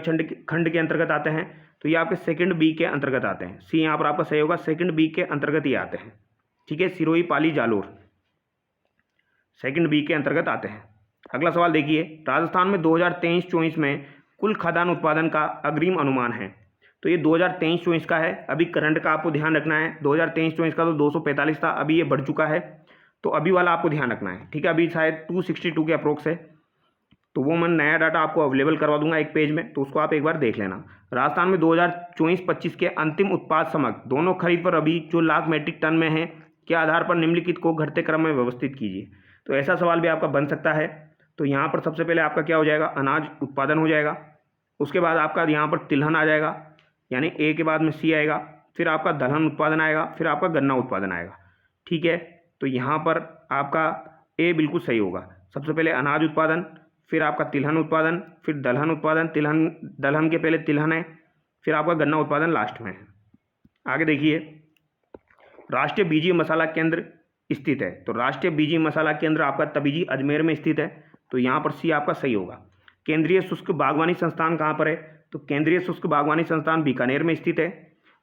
Speaker 1: खंड के अंतर्गत आते हैं? तो ये आपके सेकंड बी के अंतर्गत आते हैं। सी यहाँ पर आपका सही होगा, सेकंड बी के अंतर्गत ये आते हैं। ठीक है, सिरोही पाली जालोर सेकंड बी के अंतर्गत आते हैं। अगला सवाल देखिए, राजस्थान में 2023-24 में कुल खाद्यान्न उत्पादन का अग्रिम अनुमान है? तो ये 2023-24 का है। अभी करंट का आपको ध्यान रखना है। 2023-24 का तो 245 था, अभी ये बढ़ चुका है, तो अभी वाला आपको ध्यान रखना है। ठीक है, अभी शायद 262 के अप्रोक्स है, तो वो मैं नया डाटा आपको अवेलेबल करवा दूंगा एक पेज में, तो उसको आप एक बार देख लेना। राजस्थान में 2024-25 के अंतिम उत्पाद समग्र दोनों खरीफ और रबी जो लाख मीट्रिक टन में है के आधार पर निम्नलिखित को घटते क्रम में व्यवस्थित कीजिए। तो ऐसा सवाल भी आपका बन सकता है। तो यहाँ पर सबसे पहले आपका क्या हो जाएगा? अनाज उत्पादन हो जाएगा। उसके बाद आपका यहाँ पर तिलहन आ जाएगा, यानी ए के बाद में सी आएगा। फिर आपका दलहन उत्पादन आएगा, फिर आपका गन्ना उत्पादन आएगा। ठीक है, तो यहाँ पर आपका ए बिल्कुल सही होगा। सबसे पहले अनाज उत्पादन, फिर आपका तिलहन उत्पादन, फिर दलहन उत्पादन, दलहन के पहले तिलहन है, फिर आपका गन्ना उत्पादन लास्ट में है। आगे देखिए, राष्ट्रीय बीजी मसाला केंद्र स्थित है? तो राष्ट्रीय बीजी मसाला केंद्र आपका तबीजी अजमेर में स्थित है, तो यहाँ पर सी आपका सही होगा। केंद्रीय शुष्क बागवानी संस्थान कहाँ पर है? तो केंद्रीय शुष्क बागवानी संस्थान बीकानेर में स्थित है।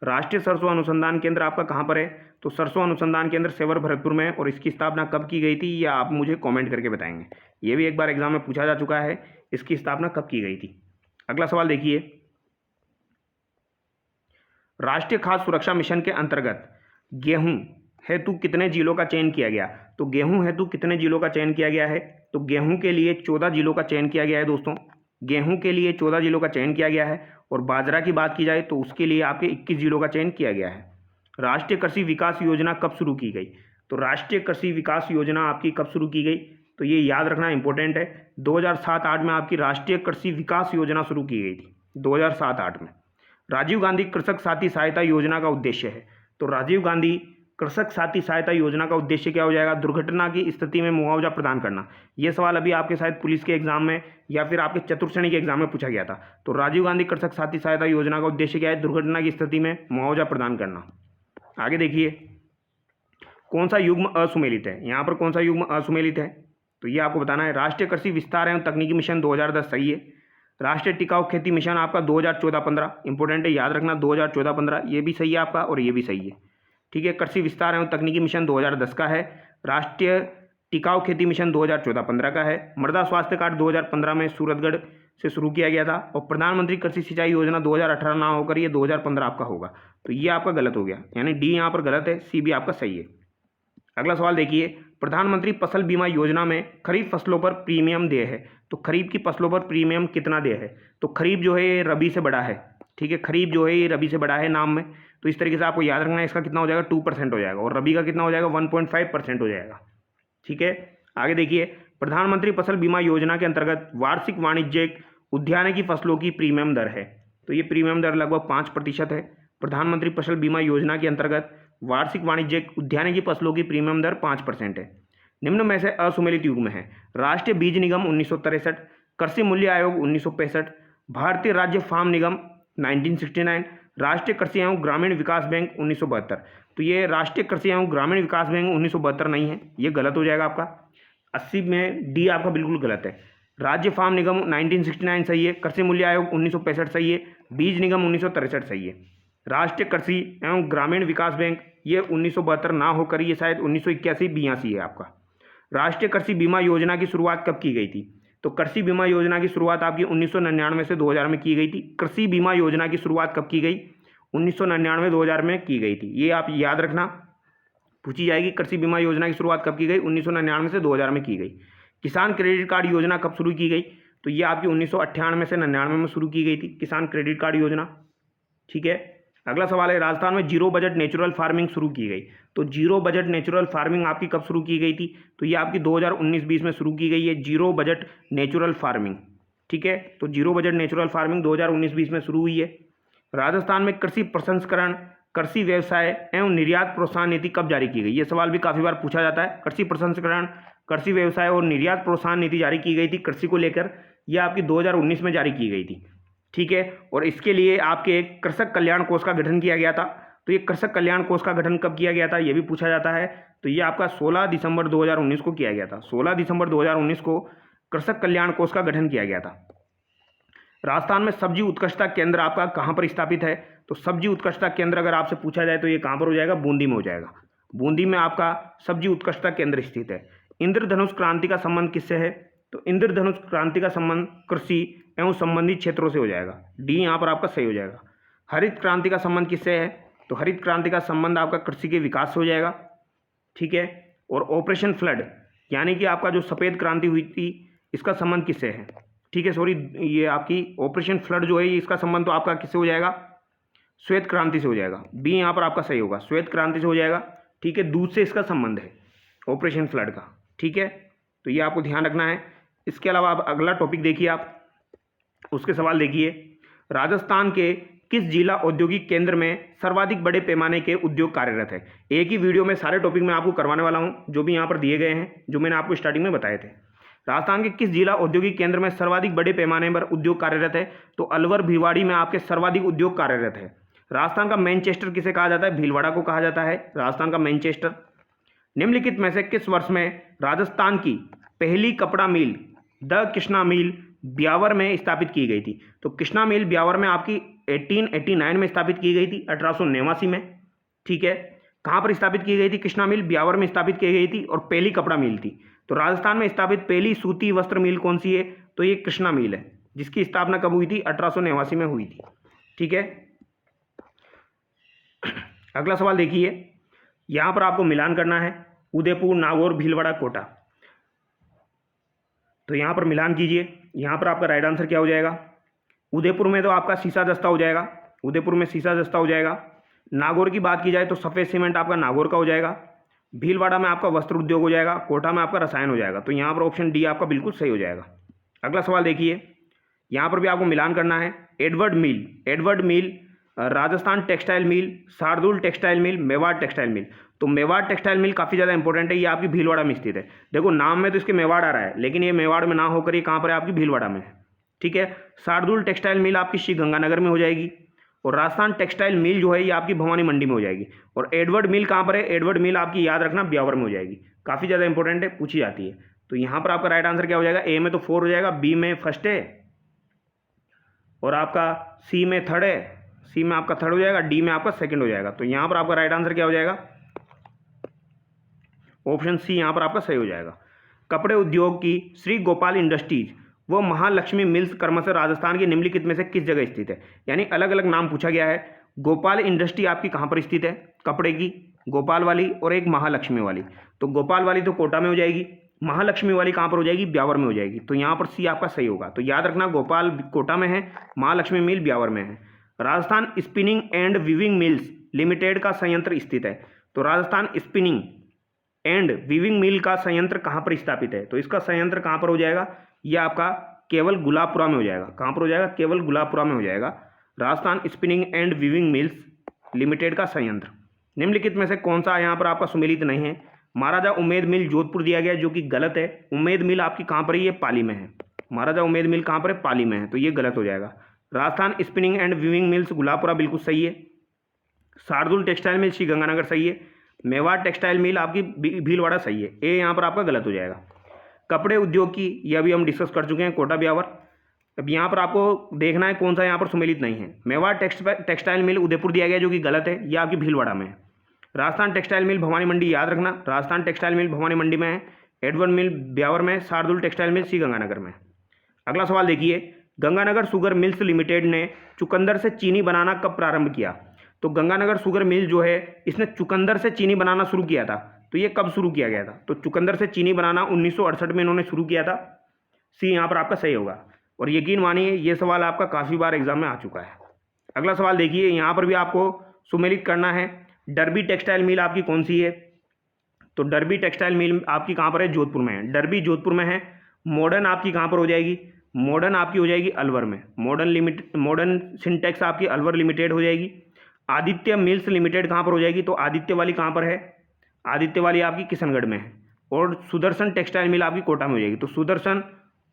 Speaker 1: राष्ट्रीय सरसों अनुसंधान केंद्र आपका कहाँ पर है? तो सरसों अनुसंधान केंद्र सेवर भरतपुर में, और इसकी स्थापना कब की गई थी ये आप मुझे कमेंट करके बताएंगे। ये भी एक बार एग्जाम में पूछा जा चुका है, इसकी स्थापना कब की गई थी। अगला सवाल देखिए, राष्ट्रीय खाद्य सुरक्षा मिशन के अंतर्गत गेहूं हेतु कितने जिलों का चयन किया गया? तो गेहूं हेतु कितने जिलों का चयन किया गया है? तो गेहूं के लिए 14 जिलों का चयन किया गया है दोस्तों। गेहूं के लिए 14 जिलों का चयन किया गया है, और बाजरा की बात की जाए तो उसके लिए आपके 21 जिलों का चयन किया गया है। राष्ट्रीय कृषि विकास योजना कब शुरू की गई? तो राष्ट्रीय कृषि विकास योजना आपकी कब शुरू की गई? तो ये याद रखना इंपॉर्टेंट है। 2007-8 में आपकी राष्ट्रीय कृषि विकास योजना शुरू की गई थी, 2007-8 में। राजीव गांधी कृषक साथी सहायता योजना का उद्देश्य है? तो राजीव गांधी कृषक साथी सहायता योजना का उद्देश्य क्या हो जाएगा? दुर्घटना की स्थिति में मुआवजा प्रदान करना। ये सवाल अभी आपके शायद पुलिस के एग्जाम में या फिर आपके चतुर्थ श्रेणी के एग्जाम में पूछा गया था। तो राजीव गांधी कृषक साथी सहायता योजना का उद्देश्य क्या है? दुर्घटना की स्थिति में मुआवजा प्रदान करना। आगे देखिए, कौन सा युग्म असुमेलित है? यहाँ पर कौन सा युग्म असुमेलित है? तो ये आपको बताना है। राष्ट्रीय कृषि विस्तार एवं तकनीकी मिशन 2010 सही है। राष्ट्रीय टिकाऊ खेती मिशन आपका 2014-15 इंपॉर्टेंट है, याद रखना 2014-15 ये भी सही है आपका, और ये भी सही है। ठीक है, कृषि विस्तार एवं तकनीकी मिशन 2010 का है। राष्ट्रीय टिकाऊ खेती मिशन 2014-15 का है। मृदा स्वास्थ्य कार्ड 2015 में सूरतगढ़ से शुरू किया गया था, और प्रधानमंत्री कृषि सिंचाई योजना 2018 ना होकर ये 2015 आपका होगा। तो ये आपका गलत हो गया, यानी डी यहाँ पर गलत है, सी भी आपका सही है। अगला सवाल देखिए, प्रधानमंत्री फसल बीमा योजना में खरीफ फसलों पर प्रीमियम देय है? तो खरीफ की फसलों पर प्रीमियम कितना देय है? तो खरीफ जो है ये रबी से बड़ा है। ठीक है, खरीफ जो है ये रबी से बड़ा है नाम में, तो इस तरीके से आपको याद रखना है। इसका कितना हो जाएगा? 2% हो जाएगा, और रबी का कितना हो जाएगा? 1.5% हो जाएगा। ठीक है, आगे देखिए, प्रधानमंत्री फसल बीमा योजना के अंतर्गत वार्षिक वाणिज्यिक उद्यानिकी फसलों की प्रीमियम दर है? तो ये प्रीमियम दर लगभग 5% है। प्रधानमंत्री फसल बीमा योजना के अंतर्गत वार्षिक वाणिज्यिक उद्यानिकी फसलों की प्रीमियम दर 5% है। निम्न में से असुमेलित युग्म है? राष्ट्रीय बीज निगम 1963, कृषि मूल्य आयोग 1965, भारतीय राज्य फार्म निगम 1969, राष्ट्रीय कृषि एवं ग्रामीण विकास बैंक 1972। तो ये राष्ट्रीय कृषि एवं ग्रामीण विकास बैंक 1972 नहीं है, ये गलत हो जाएगा आपका। 80 में डी आपका बिल्कुल गलत है। राज्य फार्म निगम 1969 सही है, कृषि मूल्य आयोग 1965 सही है, बीज निगम 1963 सही है। राष्ट्रीय कृषि एवं ग्रामीण विकास बैंक ये 1972 ना होकर ये शायद 1981-82 है आपका। राष्ट्रीय कृषि बीमा योजना की शुरुआत कब की गई थी? तो कृषि बीमा योजना की शुरुआत आपकी 1999 से 2000 में की गई थी। कृषि बीमा योजना की शुरुआत कब की गई? 1999-2000 में की गई थी, ये आप याद रखना, पूछी जाएगी। कृषि बीमा योजना की शुरुआत कब की गई? 1999 से 2000 में की गई। किसान क्रेडिट कार्ड योजना कब शुरू की गई? तो ये आपकी 1998 से 99 में शुरू की गई थी किसान क्रेडिट कार्ड योजना। ठीक है, अगला सवाल है, राजस्थान में जीरो बजट नेचुरल फार्मिंग शुरू की गई। तो जीरो बजट नेचुरल फार्मिंग आपकी कब शुरू की गई थी? तो ये आपकी 2019-20 में शुरू की गई है जीरो बजट नेचुरल फार्मिंग। ठीक है। तो जीरो बजट नेचुरल फार्मिंग 2019-20 में शुरू हुई है। राजस्थान में कृषि प्रसंस्करण, कृषि व्यवसाय एवं निर्यात प्रोत्साहन नीति कब जारी की गई? ये सवाल भी काफ़ी बार पूछा जाता है। कृषि प्रसंस्करण, कृषि व्यवसाय और निर्यात प्रोत्साहन नीति जारी की गई थी कृषि को लेकर, यह आपकी 2019 में जारी की गई थी, ठीक है। और इसके लिए आपके एक कृषक कल्याण कोष का गठन किया गया था। तो ये कृषक कल्याण कोष का गठन कब किया गया था, ये भी पूछा जाता है। तो ये आपका 16 दिसंबर 2019 को किया गया था। 16 दिसंबर 2019 को कृषक कल्याण कोष का गठन किया गया था। राजस्थान में सब्जी उत्कृष्टता केंद्र आपका कहाँ पर स्थापित है? तो सब्जी उत्कृष्टता केंद्र अगर आपसे पूछा जाए तो ये कहाँ पर हो जाएगा? बूंदी में हो जाएगा। बूंदी में आपका सब्जी उत्कृष्टता केंद्र स्थित है। इंद्रधनुष क्रांति का संबंध किससे है? तो इंद्रधनुष क्रांति का संबंध कृषि एवं संबंधित क्षेत्रों से हो जाएगा। डी यहाँ पर आपका सही हो जाएगा। हरित क्रांति का संबंध किससे है? तो हरित क्रांति का संबंध आपका कृषि के विकास से हो जाएगा, ठीक है। और ऑपरेशन फ्लड यानी कि आपका जो सफ़ेद क्रांति हुई थी, इसका संबंध किससे है? ठीक है, सॉरी, ये आपकी ऑपरेशन फ्लड जो है इसका संबंध तो आपका किससे हो जाएगा? श्वेत क्रांति से हो जाएगा। बी यहाँ पर आपका सही होगा, श्वेत क्रांति से हो जाएगा, ठीक है। दूध से इसका संबंध है ऑपरेशन फ्लड का, ठीक है। तो ये आपको ध्यान रखना है। इसके अलावा आप अगला टॉपिक देखिए, आप उसके सवाल देखिए। राजस्थान के किस जिला औद्योगिक केंद्र में सर्वाधिक बड़े पैमाने के उद्योग कार्यरत है? एक ही वीडियो में सारे टॉपिक मैं आपको करवाने वाला हूं, जो भी यहाँ पर दिए गए हैं, जो मैंने आपको स्टार्टिंग में बताए थे। राजस्थान के किस जिला औद्योगिक केंद्र में सर्वाधिक बड़े पैमाने पर उद्योग कार्यरत है? तो अलवर भिवाड़ी में आपके सर्वाधिक उद्योग कार्यरत है। राजस्थान का मैनचेस्टर किसे कहा जाता है? भीलवाड़ा को कहा जाता है राजस्थान का मैनचेस्टर। निम्नलिखित में से किस वर्ष में राजस्थान की पहली कपड़ा मिल द कृष्णा मिल ब्यावर में स्थापित की गई थी? तो कृष्णा मिल ब्यावर में आपकी 1889 में स्थापित की गई थी, 1889 में, ठीक है। कहाँ पर स्थापित की गई थी? कृष्णा मिल ब्यावर में स्थापित की गई थी और पहली कपड़ा मिल थी। तो राजस्थान में स्थापित पहली सूती वस्त्र मिल कौन सी है? तो ये कृष्णा मिल है, जिसकी स्थापना कब हुई थी? 1889 में हुई थी, ठीक है। अगला सवाल देखिए, यहां पर आपको मिलान करना है उदयपुर, नागौर, भीलवाड़ा, कोटा। तो यहां पर मिलान कीजिए। यहां पर आपका राइट आंसर क्या हो जाएगा? उदयपुर में तो आपका सीसा दस्ता हो जाएगा, उदयपुर में सीसा दस्ता हो जाएगा। नागौर की बात की जाए तो सफ़ेद सीमेंट आपका नागौर का हो जाएगा। भीलवाड़ा में आपका वस्त्र उद्योग हो जाएगा। कोटा में आपका रसायन हो जाएगा। तो यहाँ पर ऑप्शन डी आपका बिल्कुल सही हो जाएगा। अगला सवाल देखिए, यहाँ पर भी आपको मिलान करना है। Edward mill, Rajasthan textile mill, Shardul textile mill, Mewar textile mill. तो मेवाड़ टेक्सटाइल मिल काफ़ी ज़्यादा इंपॉर्टेंट है, ये आपकी भीलवाड़ा में स्थित है। देखो नाम में तो इसके मेवाड़ आ रहा है, लेकिन ये मेवाड़ में ना होकर ये कहाँ पर है? आपकी भीलवाड़ा में है, ठीक है। शार्दुल टेक्सटाइल मिल आपकी श्री गंगानगर में हो जाएगी। और राजस्थान टेक्सटाइल मिल जो है ये आपकी भवानी मंडी में हो जाएगी। और एडवर्ड मिल कहाँ पर है? एडवर्ड मिल आपकी याद रखना ब्यावर में हो जाएगी। काफ़ी ज़्यादा इंपॉर्टेंट है, पूछी जाती है। तो यहाँ पर आपका राइट आंसर क्या हो जाएगा? ए में तो 4 हो जाएगा, बी में फर्स्ट है, और आपका सी में थर्ड है, सी में आपका थर्ड हो जाएगा, डी में आपका सेकंड हो जाएगा। तो यहाँ पर आपका राइट आंसर क्या हो जाएगा? ऑप्शन सी यहाँ पर आपका सही हो जाएगा। कपड़े उद्योग की श्री गोपाल इंडस्ट्रीज वो महालक्ष्मी मिल्स क्रमशः राजस्थान के निम्नलिखित में से किस जगह स्थित है? यानी अलग अलग नाम पूछा गया है। गोपाल इंडस्ट्री आपकी कहाँ पर स्थित है? कपड़े की, गोपाल वाली और एक महालक्ष्मी वाली। तो गोपाल वाली तो कोटा में हो जाएगी, महालक्ष्मी वाली कहाँ पर हो जाएगी? ब्यावर में हो जाएगी। तो यहाँ पर सी आपका सही होगा। तो याद रखना, गोपाल कोटा में है, महालक्ष्मी मिल ब्यावर में है। Rajasthan spinning and weaving mills limited का संयंत्र स्थित है। तो राजस्थान स्पिनिंग एंड वीविंग मिल का संयंत्र कहाँ पर स्थापित है? तो इसका संयंत्र कहाँ पर हो जाएगा? यह आपका केवल गुलाबपुरा में हो जाएगा। कहाँ पर हो जाएगा? केवल गुलाबपुरा में हो जाएगा। Rajasthan spinning and weaving mills limited का संयंत्र। निम्नलिखित में से कौन सा यहाँ पर आपका सुमेलित नहीं है? महाराजा उमेद मिल जोधपुर दिया गया, जो कि गलत है। उमेद मिल आपकी कहाँ पर है? ये पाली में है। महाराजा उमेद मिल कहाँ पर है? पाली में है, तो ये गलत हो जाएगा। Rajasthan spinning and weaving mills Gulabpura बिल्कुल सही है। शार्दुल टेक्सटाइल मिल श्री गंगानगर सही है। मेवाड़ टेक्सटाइल मिल आपकी भीलवाड़ा सही है। ए यहाँ पर आपका गलत हो जाएगा। कपड़े उद्योग की यह भी हम डिस्कस कर चुके हैं, कोटा ब्यावर। अब यहाँ पर आपको देखना है कौन सा यहाँ पर सुमेलित नहीं है। मेवाड़ टेक्सटाइल मिल उदयपुर दिया गया, जो कि गलत है, यह आपकी भीलवाड़ा में है। राजस्थान टेक्सटाइल मिल भवानी मंडी, याद रखना, राजस्थान टेक्सटाइल मिल भवानी मंडी में है। एडवर्ड मिल ब्यावर में, शार्दुल टेक्सटाइल मिल श्री गंगानगर में। अगला सवाल देखिए, गंगानगर शुगर मिल्स लिमिटेड ने चुकंदर से चीनी बनाना कब प्रारंभ किया? तो गंगानगर शुगर मिल जो है, इसने चुकंदर से चीनी बनाना शुरू किया था। तो ये कब शुरू किया गया था? तो चुकंदर से चीनी बनाना 1968 में इन्होंने शुरू किया था। सी यहाँ पर आपका सही होगा। और यकीन मानिए ये सवाल आपका काफ़ी बार एग्जाम में आ चुका है। अगला सवाल देखिए, यहाँ पर भी आपको सुमेलित करना है। डर्बी टेक्सटाइल मिल आपकी कौन सी है? तो डर्बी टेक्सटाइल मिल आपकी कहाँ पर है? जोधपुर में है। डर्बी जोधपुर में है। मॉडर्न आपकी कहाँ पर हो जाएगी? मॉडर्न आपकी हो जाएगी अलवर में, मॉडर्न सिंटेक्स आपकी अलवर लिमिटेड हो जाएगी। आदित्य मिल्स लिमिटेड कहाँ पर हो जाएगी, तो आदित्य वाली कहाँ पर है, आदित्य वाली आपकी किशनगढ़ में है। और सुदर्शन टेक्सटाइल मिल आपकी कोटा में हो जाएगी। तो सुदर्शन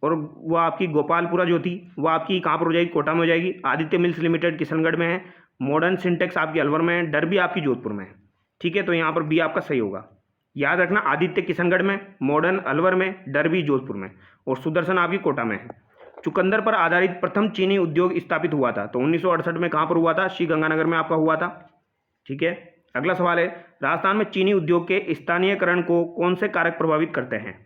Speaker 1: और वो आपकी गोपालपुरा जो थी वो आपकी कहाँ पर हो जाएगी, कोटा में हो जाएगी। आदित्य मिल्स लिमिटेड किशनगढ़ में है, मॉडर्न सिंटेक्स आपकी अलवर में है, डरबी आपकी जोधपुर में है। ठीक है, तो यहाँ पर बी आपका सही होगा। याद रखना, आदित्य किशनगढ़ में, मॉडर्न अलवर में, डरबी जोधपुर में और सुदर्शन आपकी कोटा में है। चुकंदर पर आधारित प्रथम चीनी उद्योग स्थापित हुआ था, तो 1968 में कहाँ पर हुआ था, श्री गंगानगर में आपका हुआ था। ठीक है, अगला सवाल है, राजस्थान में चीनी उद्योग के स्थानीयकरण को कौन से कारक प्रभावित करते हैं।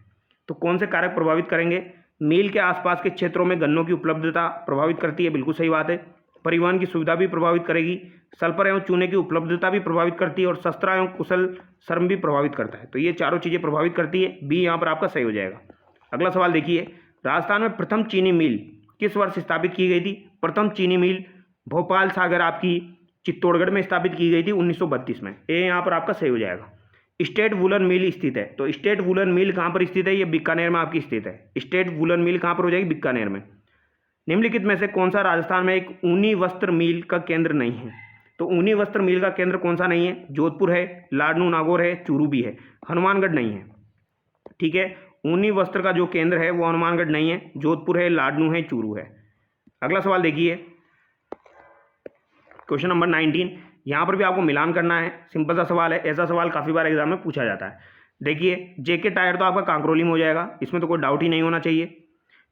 Speaker 1: तो कौन से कारक प्रभावित करेंगे, मील के आसपास के क्षेत्रों में गन्नों की उपलब्धता प्रभावित करती है, बिल्कुल सही बात है। परिवहन की सुविधा भी प्रभावित करेगी, सल्फर एवं चूने की उपलब्धता भी प्रभावित करती है और शस्त्र एवं कुशल श्रम भी प्रभावित करता है। तो ये चारों चीज़ें प्रभावित करती है, बी यहाँ पर आपका सही हो जाएगा। अगला सवाल देखिए, राजस्थान में प्रथम चीनी मिल किस वर्ष स्थापित की गई थी। प्रथम चीनी मिल भोपाल सागर आपकी चित्तौड़गढ़ में स्थापित की गई थी 1932 में, ए यहाँ पर आपका सही हो जाएगा। स्टेट वुलन मिल स्थित है, तो स्टेट वुलन मिल कहाँ पर स्थित है, ये बीकानेर में आपकी स्थित है। स्टेट वुलन मिल कहाँ पर हो जाएगी, बीकानेर में। निम्नलिखित में से कौन सा राजस्थान में एक ऊनी वस्त्र मिल का केंद्र नहीं है। तो ऊनी वस्त्र मिल का केंद्र कौन सा नहीं है, जोधपुर है, लाडनू नागौर है, चूरू भी है, हनुमानगढ़ नहीं है। ठीक है, ऊनी वस्त्र का जो केंद्र है वो हनुमानगढ़ नहीं है, जोधपुर है, लाडनू है, चूरू है। अगला सवाल देखिए, क्वेश्चन नंबर 19। यहाँ पर भी आपको मिलान करना है, सिंपल सा सवाल है, ऐसा सवाल काफ़ी बार एग्जाम में पूछा जाता है। देखिए, जेके टायर तो आपका कांकरोली में हो जाएगा, इसमें तो कोई डाउट ही नहीं होना चाहिए।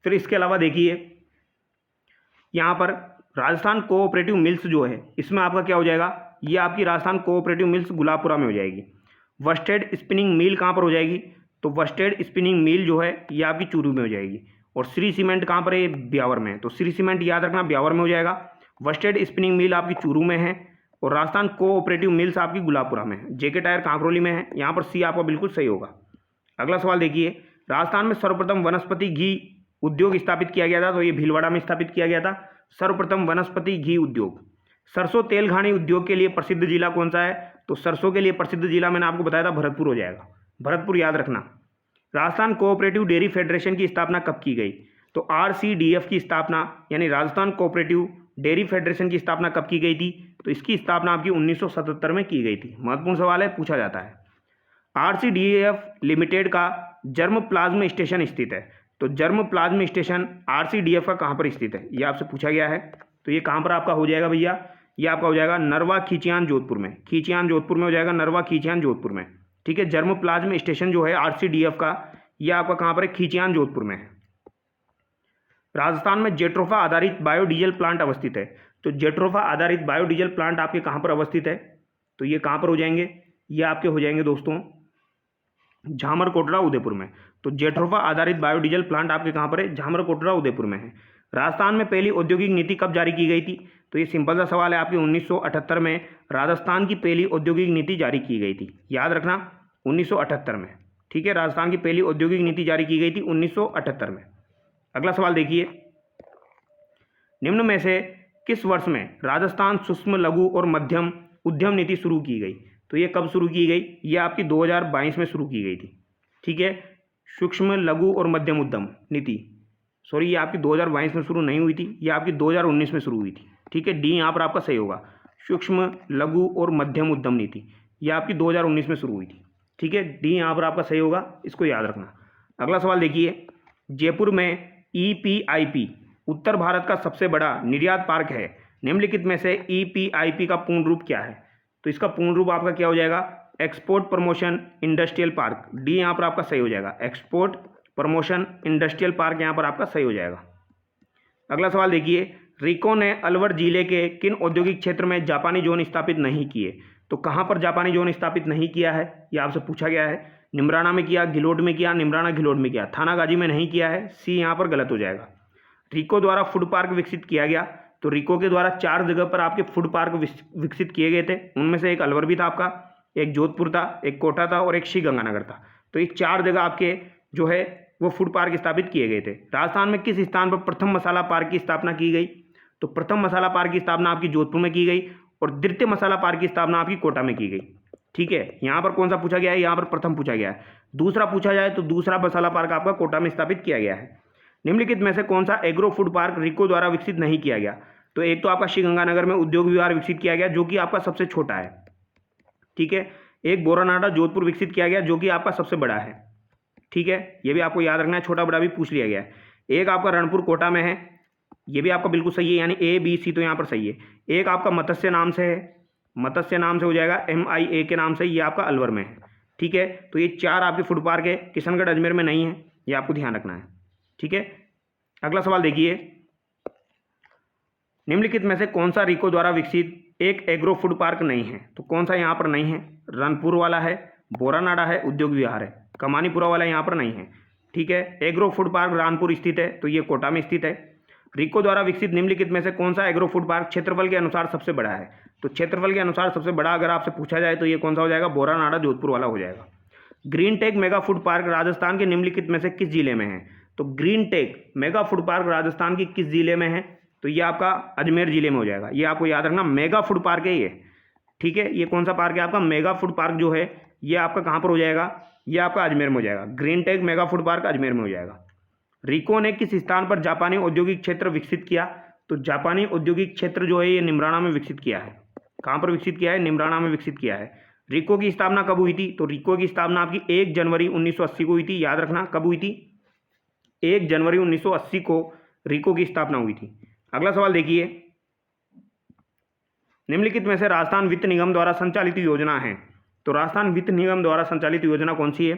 Speaker 1: फिर इसके अलावा देखिए, यहाँ पर राजस्थान कोऑपरेटिव मिल्स जो है इसमें आपका क्या हो जाएगा, ये आपकी राजस्थान कोऑपरेटिव मिल्स गुलाबपुरा में हो जाएगी। वस्टेड स्पिनिंग मिल कहाँ पर हो जाएगी, तो वस्टेड स्पिनिंग मिल जो है ये आपकी चूरू में हो जाएगी। और श्री सीमेंट कहाँ पर है, ब्यावर में है, तो श्री सीमेंट याद रखना ब्यावर में हो जाएगा। वस्टेड स्पिनिंग मिल आपकी चूरू में है और राजस्थान कोऑपरेटिव मिल्स आपकी गुलाबपुरा में है। जेके टायर कांकरोली में है, यहाँ पर सी आपका बिल्कुल सही होगा। अगला सवाल देखिए, राजस्थान में सर्वप्रथम वनस्पति घी उद्योग स्थापित किया गया था, तो ये भीलवाड़ा में स्थापित किया गया था। सर्वप्रथम वनस्पति घी उद्योग। सरसों तेल घानी उद्योग के लिए प्रसिद्ध जिला कौन सा है, तो सरसों के लिए प्रसिद्ध जिला मैंने आपको बताया था भरतपुर हो जाएगा, भरतपुर याद रखना। राजस्थान कोऑपरेटिव डेयरी फेडरेशन की स्थापना कब की गई, तो RCDF की स्थापना यानी राजस्थान कोऑपरेटिव डेयरी फेडरेशन की स्थापना कब की गई थी, तो इसकी स्थापना आपकी 1977 में की गई थी। महत्वपूर्ण सवाल है, पूछा जाता है। RCDF लिमिटेड का जर्म प्लाज्म स्टेशन स्थित है, तो जर्म प्लाज्म स्टेशन RCDF का कहाँ पर स्थित है, ये आपसे पूछा गया है। तो ये कहाँ पर आपका हो जाएगा भैया, ये आपका हो जाएगा नरवा खींचियान जोधपुर में, खींचियान जोधपुर में हो जाएगा, नरवा खींचियान जोधपुर में। ठीक है, जर्म प्लाज्म स्टेशन जो है RCDF का, ये आपका कहाँ पर है, खींचियान जोधपुर में है। राजस्थान में जेट्रोफा आधारित बायोडीजल प्लांट अवस्थित है, तो जेट्रोफा आधारित बायोडीजल प्लांट आपके कहाँ पर अवस्थित है, तो ये कहाँ पर हो जाएंगे, ये आपके हो जाएंगे दोस्तों झामरकोटड़ा उदयपुर में। तो जेट्रोफा आधारित बायोडीजल प्लांट आपके कहाँ पर है, झामरकोटड़ा उदयपुर में है। राजस्थान में पहली औद्योगिक नीति कब जारी की गई थी, तो ये सिंपल सा सवाल है, आपकी 1978 में राजस्थान की पहली औद्योगिक नीति जारी की गई थी, याद रखना 1978 में। ठीक है, राजस्थान की पहली औद्योगिक नीति जारी की गई थी 1978 में। अगला सवाल देखिए, निम्न में से किस वर्ष में राजस्थान सूक्ष्म लघु और मध्यम उद्यम नीति शुरू की गई, तो ये कब शुरू की गई, ये आपकी 2022 में शुरू की गई थी। ठीक है, सूक्ष्म लघु और मध्यम उद्यम नीति, सॉरी ये आपकी 2022 में शुरू नहीं हुई थी, ये आपकी 2019 में शुरू हुई थी। ठीक है, डी यहाँ पर आपका सही होगा, सूक्ष्म लघु और मध्यम उद्यम नीति ये आपकी 2019 में शुरू हुई थी। ठीक है, डी यहाँ पर आपका सही होगा, इसको याद रखना। अगला सवाल देखिए, जयपुर में EPIP उत्तर भारत का सबसे बड़ा निर्यात पार्क है, निम्नलिखित में से EPIP का पूर्ण रूप क्या है, तो इसका पूर्ण रूप आपका क्या हो जाएगा, export promotion industrial park. D यहाँ पर आपका सही हो जाएगा, एक्सपोर्ट प्रमोशन इंडस्ट्रियल पार्क यहाँ पर आपका सही हो जाएगा। अगला सवाल देखिए, रिको ने अलवर जिले के किन औद्योगिक क्षेत्र में जापानी जोन स्थापित नहीं किए, तो कहाँ पर जापानी जोन स्थापित नहीं किया है, यह आपसे पूछा गया है। निमराना में किया, घिलोट में किया, निमराना घिलोट में किया, थानागाजी में नहीं किया है, सी यहाँ पर गलत हो जाएगा। रिको द्वारा फूड पार्क विकसित किया गया, तो रिको के द्वारा 4 जगह पर आपके फूड पार्क विकसित किए गए थे, उनमें से एक अलवर भी था आपका, एक जोधपुर था, एक कोटा था और एक श्री गंगानगर था। तो ये 4 जगह आपके जो है वो फूड पार्क स्थापित किए गए थे। राजस्थान में किस स्थान पर प्रथम मसाला पार्क की स्थापना की गई, तो प्रथम मसाला पार्क की स्थापना आपकी जोधपुर में की गई और द्वितीय मसाला पार्क की स्थापना आपकी कोटा में की गई। ठीक है, यहाँ पर कौन सा पूछा गया है, यहाँ पर प्रथम पूछा गया है। दूसरा पूछा जाए तो दूसरा मसाला पार्क आपका कोटा में स्थापित किया गया है। निम्नलिखित में से कौन सा एग्रो फूड पार्क रिको द्वारा विकसित नहीं किया गया? तो एक तो आपका श्रीगंगानगर में उद्योग विहार विकसित किया गया, जो कि आपका सबसे छोटा है, ठीक है। एक बोरानाडा जोधपुर विकसित किया गया, जो कि आपका सबसे बड़ा है, ठीक है। ये भी आपको याद रखना है, छोटा बड़ा भी पूछ लिया गया है। एक आपका रणपुर कोटा में है, ये भी आपका बिल्कुल सही है, यानी ए बी सी तो यहाँ पर सही है। एक आपका मत्स्य नाम से है, मत्स्य नाम से हो जाएगा, MIA के नाम से, ये आपका अलवर में है, ठीक है। तो ये 4 आपके फूड पार्क है, किशनगढ़ अजमेर में नहीं है, ये आपको ध्यान रखना है, ठीक है। अगला सवाल देखिए, निम्नलिखित में से कौन सा रिको द्वारा विकसित एक एग्रो फूड पार्क नहीं है? तो कौन सा यहाँ पर नहीं है? रनपुर वाला है, बोरानाडा है, उद्योग विहार है। कमानीपुरा वाला यहाँ पर नहीं है, ठीक है। एग्रो फूड पार्क रानपुर स्थित है, तो ये कोटा में स्थित है। रिको द्वारा विकसित निम्नलिखित में से कौन सा एग्रो फूड पार्क क्षेत्रफल के अनुसार सबसे बड़ा है? तो क्षेत्रफल के अनुसार सबसे बड़ा अगर आपसे पूछा जाए तो ये कौन सा हो जाएगा? बोरानाडा जोधपुर वाला हो जाएगा। Green tech mega food park Rajasthan के निम्नलिखित में से किस जिले में है? तो green tech mega food park Rajasthan की किस जिले में है? तो ये आपका अजमेर जिले में हो जाएगा। ये आपको याद रखना, मेगा फूड पार्क है ये, ठीक है। ये कौन सा पार्क है आपका? मेगा फूड पार्क जो है ये आपका कहाँ पर हो जाएगा? ये आपका अजमेर में हो जाएगा। Green tech mega food park Ajmer में हो जाएगा। रिको ने किस स्थान पर जापानी औद्योगिक क्षेत्र विकसित किया? तो जापानी औद्योगिक क्षेत्र जो है ये निमराना में विकसित किया है। कहाँ पर विकसित किया है? निमराना में विकसित किया है। रिको की स्थापना कब हुई थी? तो रिको की स्थापना आपकी 1 जनवरी 1980 को हुई थी। याद रखना कब हुई थी? 1 जनवरी 1980 को रिको की स्थापना हुई थी। अगला सवाल देखिए, निम्नलिखित में से राजस्थान वित्त निगम द्वारा संचालित योजना है? तो राजस्थान वित्त निगम द्वारा संचालित योजना कौन सी है?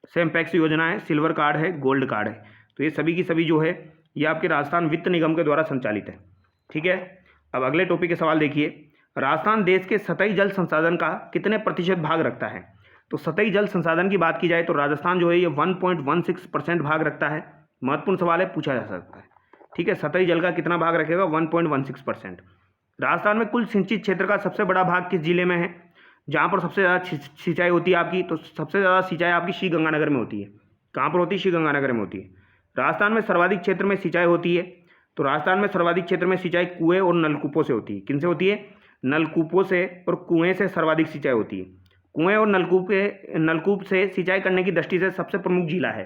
Speaker 1: सेमपैक्स योजना है, सिल्वर कार्ड है, गोल्ड कार्ड है। तो ये सभी की सभी जो है ये आपके राजस्थान वित्त निगम के द्वारा संचालित है, ठीक है। अब अगले टॉपिक के सवाल देखिए, राजस्थान देश के सतही जल संसाधन का कितने प्रतिशत भाग रखता है? तो सतही जल संसाधन की बात की जाए तो राजस्थान जो है ये 1.16% भाग रखता है। महत्वपूर्ण सवाल है, पूछा जा सकता है, ठीक है। सतही जल का कितना भाग रखेगा? 1.16%। राजस्थान में कुल सिंचित क्षेत्र का सबसे बड़ा भाग किस जिले में है? जहाँ पर सबसे ज़्यादा सिंचाई होती है आपकी, तो सबसे ज़्यादा सिंचाई आपकी श्रीगंगानगर में होती है। कहाँ पर होती है? श्रीगंगानगर में होती है। राजस्थान में सर्वाधिक क्षेत्र में सिंचाई होती है, तो राजस्थान में सर्वाधिक क्षेत्र में सिंचाई कुएं और नलकूपों से होती है। किन से होती है? नलकूपों से और कुएं से सर्वाधिक सिंचाई होती है। कुएं और नलकूप से सिंचाई करने की दृष्टि से सबसे प्रमुख जिला है,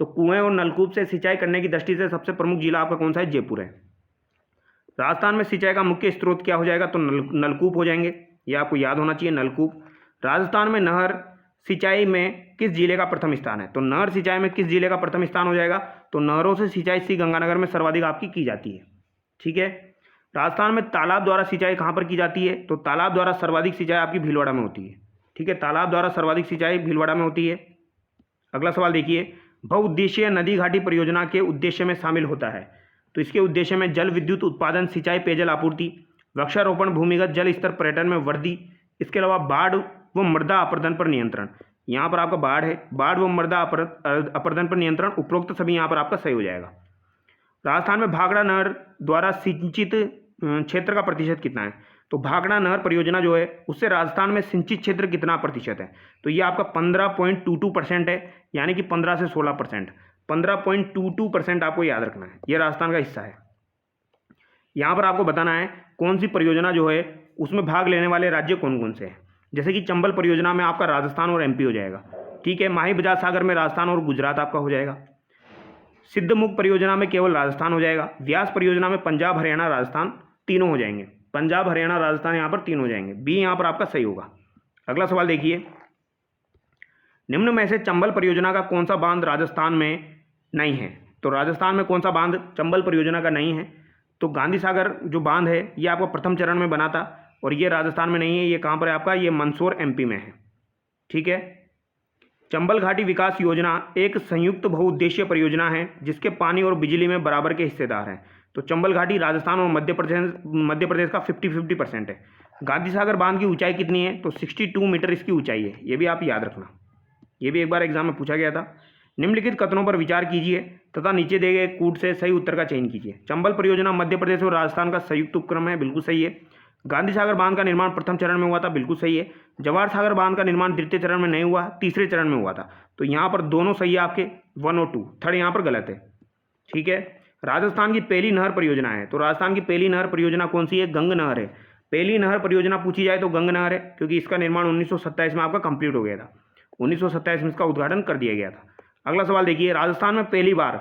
Speaker 1: तो कुएं और नलकूप से सिंचाई करने की दृष्टि से सबसे प्रमुख जिला आपका कौन सा है? जयपुर है। राजस्थान में सिंचाई का मुख्य स्रोत क्या हो जाएगा? तो नलकूप हो जाएंगे, ये आपको याद होना चाहिए, नलकूप। राजस्थान में नहर सिंचाई में किस जिले का प्रथम स्थान है? तो नहर सिंचाई में किस जिले का प्रथम स्थान हो जाएगा? तो नहरों से सिंचाई श्रीगंगानगर में सर्वाधिक आपकी की जाती है, ठीक है। राजस्थान में तालाब द्वारा सिंचाई कहाँ पर की जाती है? तो तालाब द्वारा सर्वाधिक सिंचाई आपकी भीलवाड़ा में होती है, ठीक है। तालाब द्वारा सर्वाधिक सिंचाई भीलवाड़ा में होती है। अगला सवाल देखिए, बहुउद्देशीय नदी घाटी परियोजना के उद्देश्य में शामिल होता है? तो इसके उद्देश्य में जल विद्युत उत्पादन, सिंचाई, पेयजल आपूर्ति, वृक्षारोपण, भूमिगत जल स्तर, पर्यटन में वृद्धि, इसके अलावा बाढ़ व मृदा अपरदन पर नियंत्रण। यहाँ पर आपका बाढ़ है, बाढ़ व मृदा अपरदन पर नियंत्रण, उपरोक्त सभी यहाँ पर आपका सही हो जाएगा। राजस्थान में भाखड़ा नहर द्वारा सिंचित क्षेत्र का प्रतिशत कितना है? तो भाखड़ा नहर परियोजना जो है उससे राजस्थान में सिंचित क्षेत्र कितना प्रतिशत है? तो ये आपका 15.22% है, यानी कि 15 से 16%। 15.22% आपको याद रखना है, ये राजस्थान का हिस्सा है। यहाँ पर आपको बताना है कौन सी परियोजना जो है उसमें भाग लेने वाले राज्य कौन कौन से हैं। जैसे कि चंबल परियोजना में आपका राजस्थान और MP हो जाएगा, ठीक है। माही बजाज सागर में राजस्थान और गुजरात आपका हो जाएगा। सिद्धमुख परियोजना में केवल राजस्थान हो जाएगा। व्यास परियोजना में पंजाब, हरियाणा, राजस्थान तीनों हो जाएंगे। पंजाब, हरियाणा, राजस्थान यहाँ पर तीन हो जाएंगे। बी यहाँ पर आपका सही होगा। अगला सवाल देखिए, निम्न में से चंबल परियोजना का कौन सा बांध राजस्थान में नहीं है? तो राजस्थान में कौन सा बांध चंबल परियोजना का नहीं है? तो गांधी सागर जो बांध है ये आपको प्रथम चरण में बना था और ये राजस्थान में नहीं है। ये कहाँ पर है आपका? ये मंदसौर MP में है, ठीक है। चंबल घाटी विकास योजना एक संयुक्त बहुउद्देशीय परियोजना है जिसके पानी और बिजली में बराबर के हिस्सेदार हैं। तो चंबल घाटी राजस्थान और मध्य प्रदेश का 50-50% है। गांधी सागर बांध की ऊंचाई कितनी है? तो 62 मीटर इसकी ऊंचाई है, ये भी आप याद रखना, ये भी एक बार एग्जाम में पूछा गया था। निम्नलिखित कथनों पर विचार कीजिए तथा नीचे दिए गए कूट से सही उत्तर का चयन कीजिए। चंबल परियोजना मध्य प्रदेश और राजस्थान का संयुक्त उपक्रम है, बिल्कुल सही है। गांधी सागर बांध का निर्माण प्रथम चरण में हुआ था, बिल्कुल सही है। जवाहर सागर बांध का निर्माण द्वितीय चरण में नहीं हुआ, तीसरे चरण में हुआ था। तो यहाँ पर दोनों सही है आपके, 1 और 2, थर्ड यहाँ पर गलत है, ठीक है। राजस्थान की पहली नहर परियोजना है, तो राजस्थान की पहली नहर परियोजना कौन सी है? गंग नहर है। पहली नहर परियोजना पूछी जाए तो गंग नहर है, क्योंकि इसका निर्माण 1927 में आपका कंप्लीट हो गया था। 1927 में इसका उद्घाटन कर दिया गया था। अगला सवाल देखिए, राजस्थान में पहली बार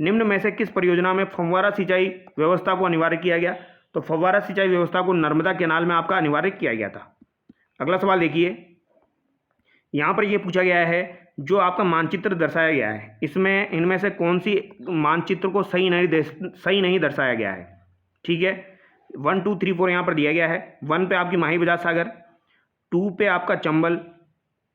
Speaker 1: निम्न में से किस परियोजना में फव्वारा सिंचाई व्यवस्था को अनिवार्य किया गया? तो फव्वारा सिंचाई व्यवस्था को नर्मदा कैनाल में आपका अनिवार्य किया गया था। अगला सवाल देखिए, यहाँ पर ये पूछा गया है जो आपका मानचित्र दर्शाया गया है इसमें इनमें से कौन सी मानचित्र को सही नहीं दर्शाया गया है। ठीक है, 1 2 3 4 यहाँ पर दिया गया है। 1 पे आपकी माही बजाज सागर, 2 पे आपका चंबल,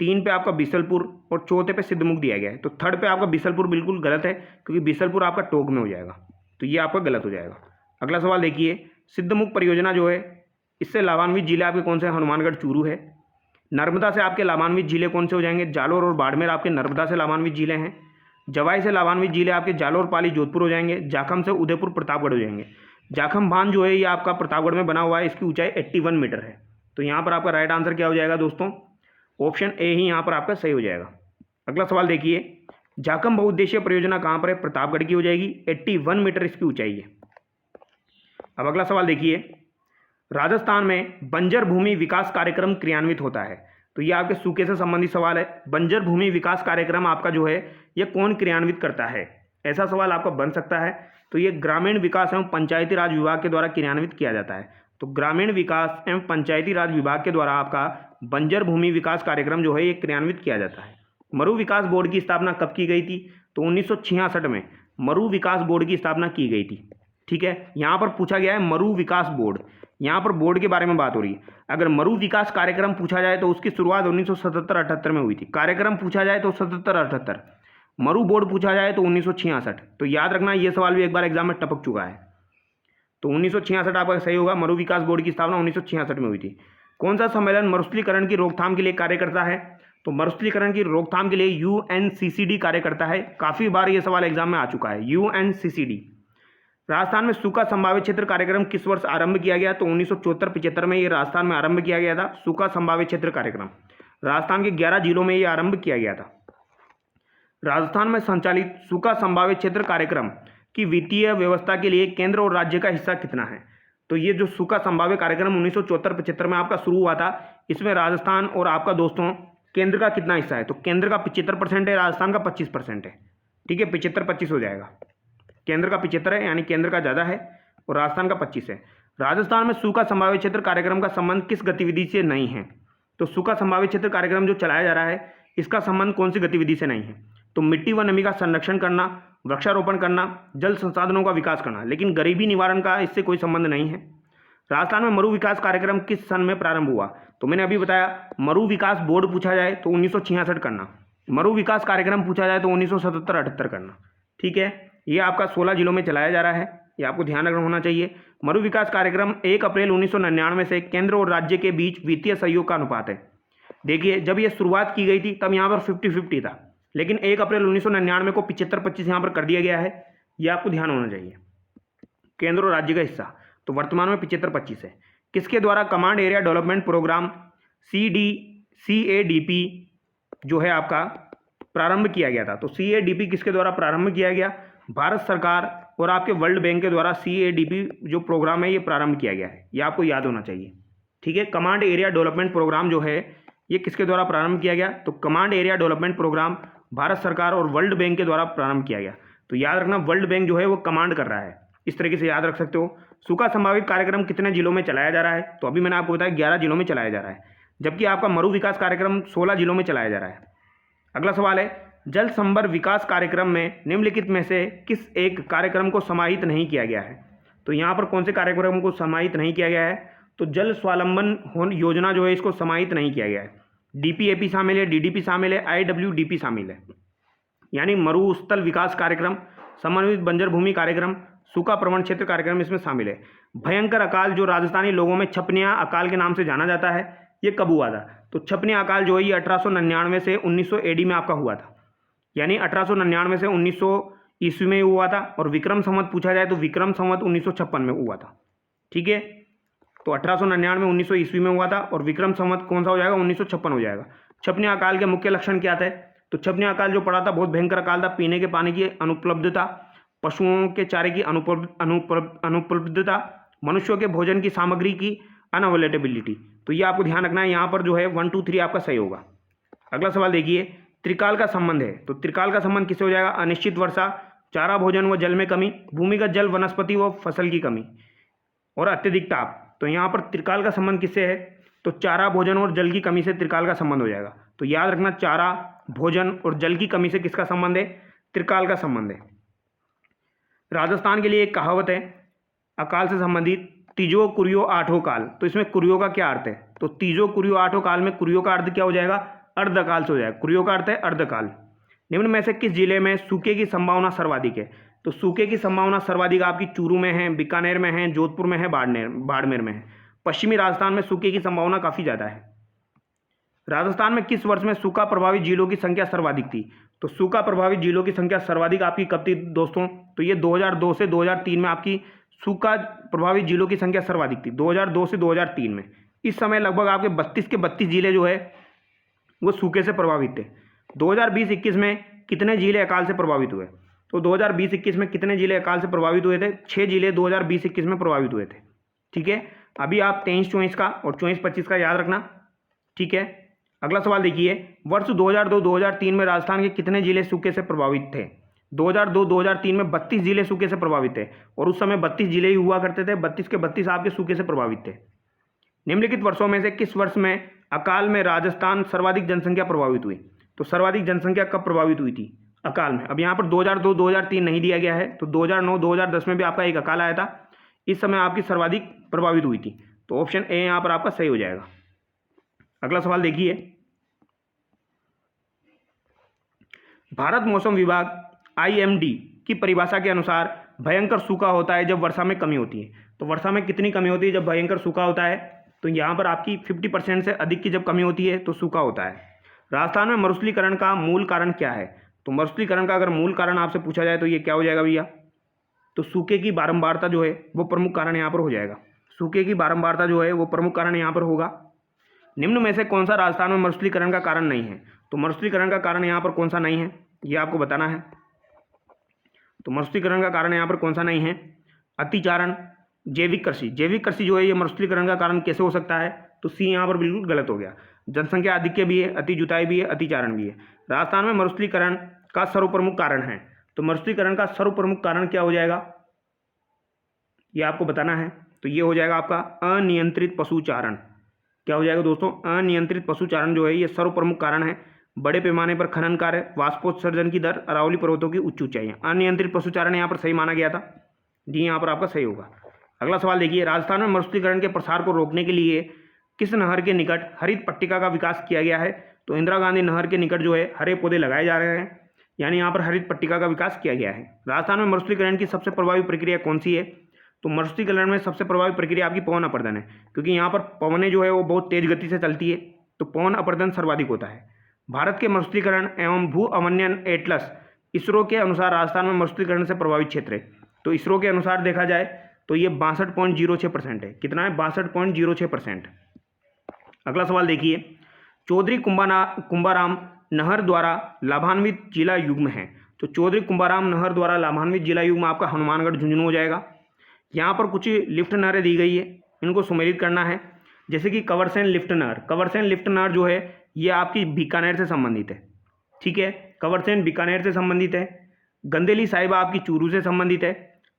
Speaker 1: 3 पे आपका बीसलपुर और चौथे पे सिद्धमुख दिया गया है। तो थर्ड पे आपका बीसलपुर बिल्कुल गलत है क्योंकि बीसलपुर आपका टोक में हो जाएगा, तो ये आपका गलत हो जाएगा। अगला सवाल देखिए, सिद्धमुख परियोजना जो है इससे लाभान्वित जिले आपके कौन से? हनुमानगढ़ चूरू है। नर्मदा से आपके लाभान्वित जिले कौन से हो जाएंगे? जालोर और बाड़मेर आपके नर्मदा से लाभान्वित जिले हैं। जवाई से लाभान्वित जिले आपके जालोर, पाली, जोधपुर हो जाएंगे। जाखम से उदयपुर, प्रतापगढ़ हो जाएंगे। जाखम बांध जो है ये आपका प्रतापगढ़ में बना हुआ है, इसकी ऊंचाई 81 मीटर है। तो यहाँ पर आपका राइट आंसर क्या हो जाएगा दोस्तों? ऑप्शन ए ही यहाँ पर आपका सही हो जाएगा। अगला सवाल देखिए, जाखम बहुउद्देशीय परियोजना कहाँ पर है? प्रतापगढ़ की हो जाएगी, 81 मीटर इसकी ऊंचाई है। अब अगला सवाल देखिए, राजस्थान में बंजर भूमि विकास कार्यक्रम क्रियान्वित होता है। तो ये आपके सूखे से संबंधित सवाल है। बंजर भूमि विकास कार्यक्रम आपका जो है ये कौन क्रियान्वित करता है? ऐसा सवाल आपका बन सकता है। तो ये ग्रामीण विकास एवं पंचायती राज विभाग के द्वारा क्रियान्वित किया जाता है। तो ग्रामीण विकास एवं पंचायती राज विभाग के द्वारा आपका बंजर भूमि विकास कार्यक्रम जो है ये क्रियान्वित किया जाता है। मरु विकास बोर्ड की स्थापना कब की गई थी? तो 1966 में मरु विकास बोर्ड की स्थापना की गई थी। ठीक है, यहाँ पर पूछा गया है मरु विकास बोर्ड, यहाँ पर बोर्ड के बारे में बात हो रही है। अगर मरु विकास कार्यक्रम पूछा जाए तो उसकी शुरुआत 1977-78 में हुई थी। कार्यक्रम पूछा जाए तो 77-78, मरु बोर्ड पूछा जाए तो 1966। तो याद रखना ये सवाल भी एक बार एग्जाम में टपक चुका है। तो 1966 आपका सही होगा। मरु विकास बोर्ड की स्थापना 1966 में हुई थी। कौन सा सम्मेलन मरुस्थलीकरण की रोकथाम के लिए कार्य करता है? तो मरुस्थलीकरण की रोकथाम के लिए UNCCD कार्य करता है। काफ़ी बार ये सवाल एग्जाम में आ चुका है, UNCCD। राजस्थान में सूखा संभावित क्षेत्र कार्यक्रम किस वर्ष आरंभ किया गया? तो 1974-75 में ये राजस्थान में आरंभ किया गया था। सूखा संभावित क्षेत्र कार्यक्रम राजस्थान के 11 जिलों में ये आरंभ किया गया था। राजस्थान में संचालित सूखा संभावित क्षेत्र कार्यक्रम की वित्तीय व्यवस्था के लिए केंद्र और राज्य का हिस्सा कितना है? तो ये जो सूखा संभाव्य कार्यक्रम 1974-75 में आपका शुरू हुआ था, इसमें राजस्थान और आपका दोस्तों केंद्र का कितना हिस्सा है? तो केंद्र का 75% है, राजस्थान का 25% है। ठीक है, 75-25 हो जाएगा। केंद्र का 75 है यानी केंद्र का ज़्यादा है और राजस्थान का 25 है। राजस्थान में सूखा संभावित क्षेत्र कार्यक्रम का संबंध किस गतिविधि से नहीं है? तो सूखा संभावित क्षेत्र कार्यक्रम जो चलाया जा रहा है इसका संबंध कौन सी गतिविधि से नहीं है? तो मिट्टी व नमी का संरक्षण करना, वृक्षारोपण करना, जल संसाधनों का विकास करना, लेकिन गरीबी निवारण का इससे कोई संबंध नहीं है। राजस्थान में मरु विकास कार्यक्रम किस सन में प्रारंभ हुआ? तो मैंने अभी बताया मरु विकास बोर्ड पूछा जाए तो 1966 करना, मरु विकास कार्यक्रम पूछा जाए तो 1977-78 करना। ठीक है, ये आपका 16 जिलों में चलाया जा रहा है, ये आपको ध्यान रखना होना चाहिए। मरु विकास कार्यक्रम 1 अप्रैल 1999 से केंद्र और राज्य के बीच वित्तीय सहयोग का अनुपात है। देखिए जब ये शुरुआत की गई थी तब यहाँ पर 50-50 था, लेकिन 1 अप्रैल 1999 को 75-25 यहाँ पर कर दिया गया है, ये आपको ध्यान होना चाहिए। केंद्र और राज्य का हिस्सा तो वर्तमान में 75-25 है। किसके द्वारा command area development programme CADP जो है आपका प्रारंभ किया गया था? तो CADP किसके द्वारा प्रारंभ किया गया? भारत सरकार और आपके वर्ल्ड बैंक के द्वारा CADP जो प्रोग्राम है ये प्रारंभ किया गया है, ये आपको याद होना चाहिए। ठीक है, कमांड एरिया डेवलपमेंट प्रोग्राम जो है ये किसके द्वारा प्रारंभ किया गया? तो command area development programme Bharat सरकार और वर्ल्ड बैंक के द्वारा प्रारंभ किया गया। तो याद रखना वर्ल्ड बैंक जो है वो कमांड कर रहा है, इस तरीके से याद रख सकते हो। सूखा संभावित कार्यक्रम कितने जिलों में चलाया जा रहा है? तो अभी मैंने आपको बताया 11 जिलों में चलाया जा रहा है, जबकि आपका मरु विकास कार्यक्रम 16 जिलों में चलाया जा रहा है। अगला सवाल है, जल संभर विकास कार्यक्रम में निम्नलिखित में से किस एक कार्यक्रम को समाहित नहीं किया गया है? तो यहाँ पर कौन से कार्यक्रम को समाहित नहीं किया गया है? तो जल स्वावलंबन योजना जो है इसको समाहित नहीं किया गया है। DPAP शामिल है, DDP शामिल है, IWDP शामिल है, यानी मरुस्थल विकास कार्यक्रम, समन्वित बंजर भूमि कार्यक्रम, सूखा प्रवण क्षेत्र कार्यक्रम इसमें शामिल है। भयंकर अकाल जो राजस्थानी लोगों में छपनिया अकाल के नाम से जाना जाता है, ये कब हुआ था? तो छपनिया अकाल जो है ये 1899 से 1900 AD में आपका हुआ था, यानी 1899 से 1900 ईस्वी में हुआ था। और विक्रम संवत पूछा जाए तो विक्रम संवत 1956 में हुआ था। ठीक है, तो 1899 में 1900 ईस्वी में हुआ था और विक्रम संवत कौन सा हो जाएगा? 1956 हो जाएगा। छपनिया अकाल के मुख्य लक्षण क्या थे? तो छपनिया अकाल जो पड़ा था बहुत भयंकर अकाल था। पीने के पानी की अनुपलब्धता, पशुओं के चारे की अनुपलब्धता, मनुष्यों के भोजन की सामग्री की अनअवेलेबिलिटी। तो ये आपको ध्यान रखना है, यहाँ पर जो है 1 2 3 आपका सही होगा। अगला सवाल देखिए, त्रिकाल का संबंध है, तो त्रिकाल का संबंध किससे हो जाएगा? अनिश्चित वर्षा, चारा भोजन व जल में कमी, भूमिगत जल वनस्पति व फसल की कमी, और अत्यधिक ताप। तो यहाँ पर त्रिकाल का संबंध किससे है? तो चारा भोजन और जल की कमी से त्रिकाल का संबंध हो जाएगा। तो याद रखना, चारा भोजन और जल की कमी से किसका संबंध है? त्रिकाल का संबंध है। राजस्थान के लिए एक कहावत है अकाल से संबंधित, तीजो कुरियो आठों काल। तो इसमें कुरियो का क्या अर्थ है? तो तीजो कुरियो आठों काल में कुरियो का अर्थ क्या हो जाएगा? अर्धकाल से हो जाएगा। कुरियो का अर्थ है अर्धकाल। निम्न में से किस जिले में सूखे की संभावना सर्वाधिक है? तो सूखे की संभावना सर्वाधिक आपकी चूरू में है, बीकानेर में है, जोधपुर में है, बाड़मेर में है। पश्चिमी राजस्थान में सूखे की संभावना काफ़ी ज़्यादा है। राजस्थान में किस वर्ष में सूखा प्रभावित जिलों की संख्या सर्वाधिक थी? तो सूखा प्रभावित जिलों की संख्या सर्वाधिक आपकी कब थी दोस्तों? तो ये 2002 से 2003 में आपकी सूखा प्रभावित जिलों की संख्या सर्वाधिक थी, 2002 से 2003 में। इस समय लगभग आपके 32 के 32 जिले जो है वो सूखे से प्रभावित थे। 2020-21 में कितने जिले अकाल से प्रभावित हुए? तो 2020-21 में कितने जिले अकाल से प्रभावित हुए थे? 6 जिले 2020-21 में प्रभावित हुए थे। ठीक है, अभी आप 23-24 का और 24-25 का याद रखना। ठीक है, अगला सवाल देखिए, वर्ष 2002-2003 में राजस्थान के कितने जिले सूखे से प्रभावित थे? 2002-2003 में 32 जिले सूखे से प्रभावित थे, और उस समय 32 जिले ही हुआ करते थे। 32 के 32 आपके सूखे से प्रभावित थे। निम्नलिखित वर्षों में से किस वर्ष में अकाल में राजस्थान सर्वाधिक जनसंख्या प्रभावित हुई? तो सर्वाधिक जनसंख्या कब प्रभावित हुई थी अकाल में? अब यहाँ पर 2002-2003 नहीं दिया गया है, तो 2009-2010 में भी आपका एक अकाल आया था। इस समय आपकी सर्वाधिक प्रभावित हुई थी। तो ऑप्शन ए यहाँ पर आपका सही हो जाएगा। अगला सवाल देखिए, भारत मौसम विभाग IMD की परिभाषा के अनुसार भयंकर सूखा होता है जब वर्षा में कमी होती है। तो वर्षा में कितनी कमी होती है जब भयंकर सूखा होता है? तो यहाँ पर आपकी 50% से अधिक की जब कमी होती है तो सूखा होता है। राजस्थान में मरुस्थलीकरण का मूल कारण क्या है? तो मरुस्थलीकरण का अगर मूल कारण आपसे पूछा जाए तो ये क्या हो जाएगा भैया? तो सूखे की बारंबारता जो है वो प्रमुख कारण यहाँ पर हो जाएगा। सूखे की बारंबारता जो है वो प्रमुख कारण यहाँ पर होगा। निम्न में से कौन सा राजस्थान में मरुस्थलीकरण का कारण नहीं है? तो मरुस्थलीकरण का कारण यहाँ पर कौन सा नहीं है, ये आपको बताना है। तो मरुस्थलीकरण का कारण यहाँ पर कौन सा नहीं है? अतिचारण, जैविक कृषि। जैविक कृषि जो है ये मरुस्थलीकरण का कारण कैसे हो सकता है? तो सी यहाँ पर बिल्कुल गलत हो गया। जनसंख्या आधिक्य भी है, अति जुताई भी है, अतिचारण भी है। राजस्थान में मरुस्थलीकरण का सर्वप्रमुख कारण है। तो मरुस्थलीकरण का सर्वप्रमुख कारण क्या हो जाएगा, ये आपको बताना है। तो ये हो जाएगा आपका अनियंत्रित पशुचारण। क्या हो जाएगा दोस्तों? अनियंत्रित पशुचारण जो है ये सर्वप्रमुख कारण है। बड़े पैमाने पर खनन कार्य, वाष्पोत्सर्जन की दर, अरावली पर्वतों की उच्च ऊंचाइयां। अनियंत्रित पशुचारण यहाँ पर सही माना गया था। डी यहाँ पर आपका सही होगा। अगला सवाल देखिए, राजस्थान में मरुस्थलीकरण के प्रसार को रोकने के लिए किस नहर के निकट हरित पट्टिका का विकास किया गया है? तो इंदिरा गांधी नहर के निकट जो है हरे पौधे लगाए जा रहे हैं, यानी यहाँ पर हरित पट्टिका का विकास किया गया है। राजस्थान में मरुस्थलीकरण की सबसे प्रभावी प्रक्रिया कौन सी है? तो मरुस्थलीकरण में सबसे प्रभावी प्रक्रिया आपकी पवन अपर्दन है, क्योंकि यहाँ पर पवनें जो है वो बहुत तेज गति से चलती है, तो पवन अपर्दन सर्वाधिक होता है। भारत के मरुस्थलीकरण एवं भू अवनयन एटलस इसरो के अनुसार राजस्थान में मरुस्थलीकरण से प्रभावित क्षेत्र है। तो इसरो के अनुसार देखा जाए तो ये 62.06% है। कितना है? 62.06%। अगला सवाल देखिए, चौधरी कुंभाराम नहर द्वारा लाभान्वित जिला युग्म है। तो चौधरी कुंभाराम नहर द्वारा लाभान्वित जिला युग्म आपका हनुमानगढ़ झुंझुनू हो जाएगा। यहाँ पर कुछ लिफ्ट नहरें दी गई है, इनको सुमेलित करना है। जैसे कि कंवरसेन लिफ्ट नहर। कंवरसेन लिफ्ट नहर जो है ये आपकी बीकानेर से संबंधित है। ठीक है, कंवरसेन बीकानेर से संबंधित है। गंदेली साहिबा आपकी चूरू से संबंधित है।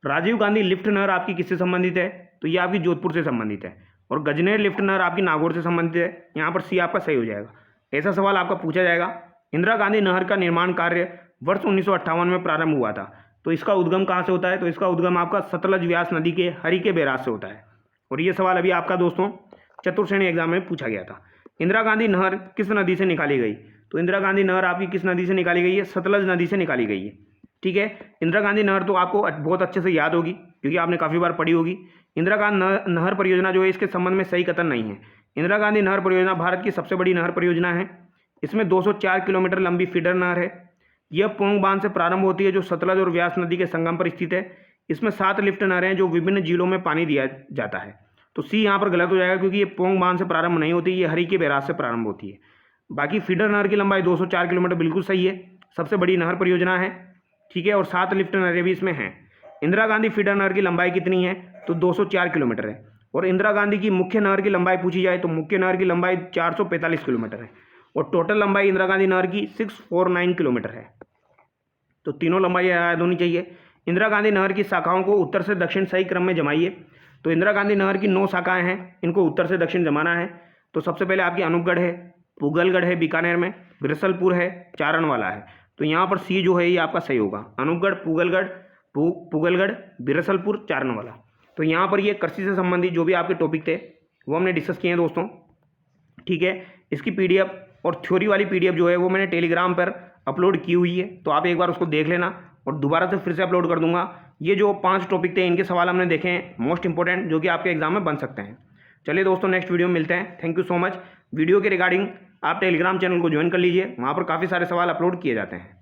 Speaker 1: राजीव गांधी लिफ्ट नहर आपकी किससे संबंधित है? तो ये आपकी जोधपुर से संबंधित है। और गजनेर लिफ्ट नहर आपकी नागौर से संबंधित है। यहाँ पर सी आपका सही हो जाएगा। ऐसा सवाल आपका पूछा जाएगा, इंदिरा गांधी नहर का निर्माण कार्य वर्ष 1958 में प्रारंभ हुआ था, तो इसका उद्गम कहाँ से होता है? तो इसका उद्गम आपका सतलज व्यास नदी के हरिके बैराज से होता है। और ये सवाल अभी आपका दोस्तों चतुर्थ श्रेणी एग्जाम में पूछा गया था। इंदिरा गांधी नहर किस नदी से निकाली गई? तो इंदिरा गांधी नहर आपकी किस नदी से निकाली गई है? सतलज नदी से निकाली गई है। ठीक है, इंदिरा गांधी नहर तो आपको बहुत अच्छे से याद होगी क्योंकि आपने काफ़ी बार पढ़ी होगी। इंदिरा गांधी नहर परियोजना जो है इसके संबंध में सही कथन नहीं है। इंदिरा गांधी नहर परियोजना भारत की सबसे बड़ी नहर परियोजना है। इसमें 204 किलोमीटर लंबी फीडर नहर है। यह पोंग बांध से प्रारंभ होती है जो सतलज और व्यास नदी के संगम पर स्थित है। इसमें 7 लिफ्ट नहरें हैं जो विभिन्न जिलों में पानी दिया जाता है। तो सी यहाँ पर गलत हो जाएगा क्योंकि ये पोंग बांध से प्रारंभ नहीं होती, ये हरिके बैराज से प्रारंभ होती है। बाकी फीडर नहर की लंबाई 204 किलोमीटर बिल्कुल सही है, सबसे बड़ी नहर परियोजना है। ठीक है, और 7 लिफ्ट नहरें भी इसमें हैं। इंदिरा गांधी फीडर नहर की लंबाई कितनी है? तो 204 किलोमीटर है। और इंदिरा गांधी की मुख्य नहर की लंबाई पूछी जाए तो मुख्य नहर की लंबाई 445 किलोमीटर है और टोटल लंबाई इंदिरा गांधी नहर की 649 किलोमीटर है। तो तीनों लंबाई याद होनी चाहिए। इंदिरा गांधी नहर की शाखाओं को उत्तर से दक्षिण सही क्रम में जमाइए। तो इंदिरा गांधी नहर की 9 शाखाएं हैं, इनको उत्तर से दक्षिण जमाना है। तो सबसे पहले आपकी अनूपगढ़ है, पुगलगढ़ है बीकानेर में, बिरसलपुर है, चारणवाला है। तो यहाँ पर सी जो है ये आपका सही होगा, अनूपगढ़, पुगलगढ़, बिरसलपुर, चारणवाला। तो यहाँ पर ये कृषि से संबंधित जो भी आपके टॉपिक थे वो हमने डिस्कस किए हैं दोस्तों, ठीक है। इसकी पीडीएफ और थ्योरी वाली पीडीएफ जो है वो मैंने टेलीग्राम पर अपलोड की हुई है, तो आप एक बार उसको देख लेना और दोबारा से फिर से अपलोड कर दूंगा। ये जो 5 टॉपिक थे इनके सवाल हमने देखे हैं मोस्ट इंपॉर्टेंट, जो कि आपके एग्जाम में बन सकते हैं। चलिए दोस्तों, नेक्स्ट वीडियो में मिलते हैं। Thank you so much. Video के रिगार्डिंग आप टेलीग्राम चैनल को ज्वाइन कर लीजिए, वहाँ पर काफ़ी सारे सवाल अपलोड किए जाते हैं।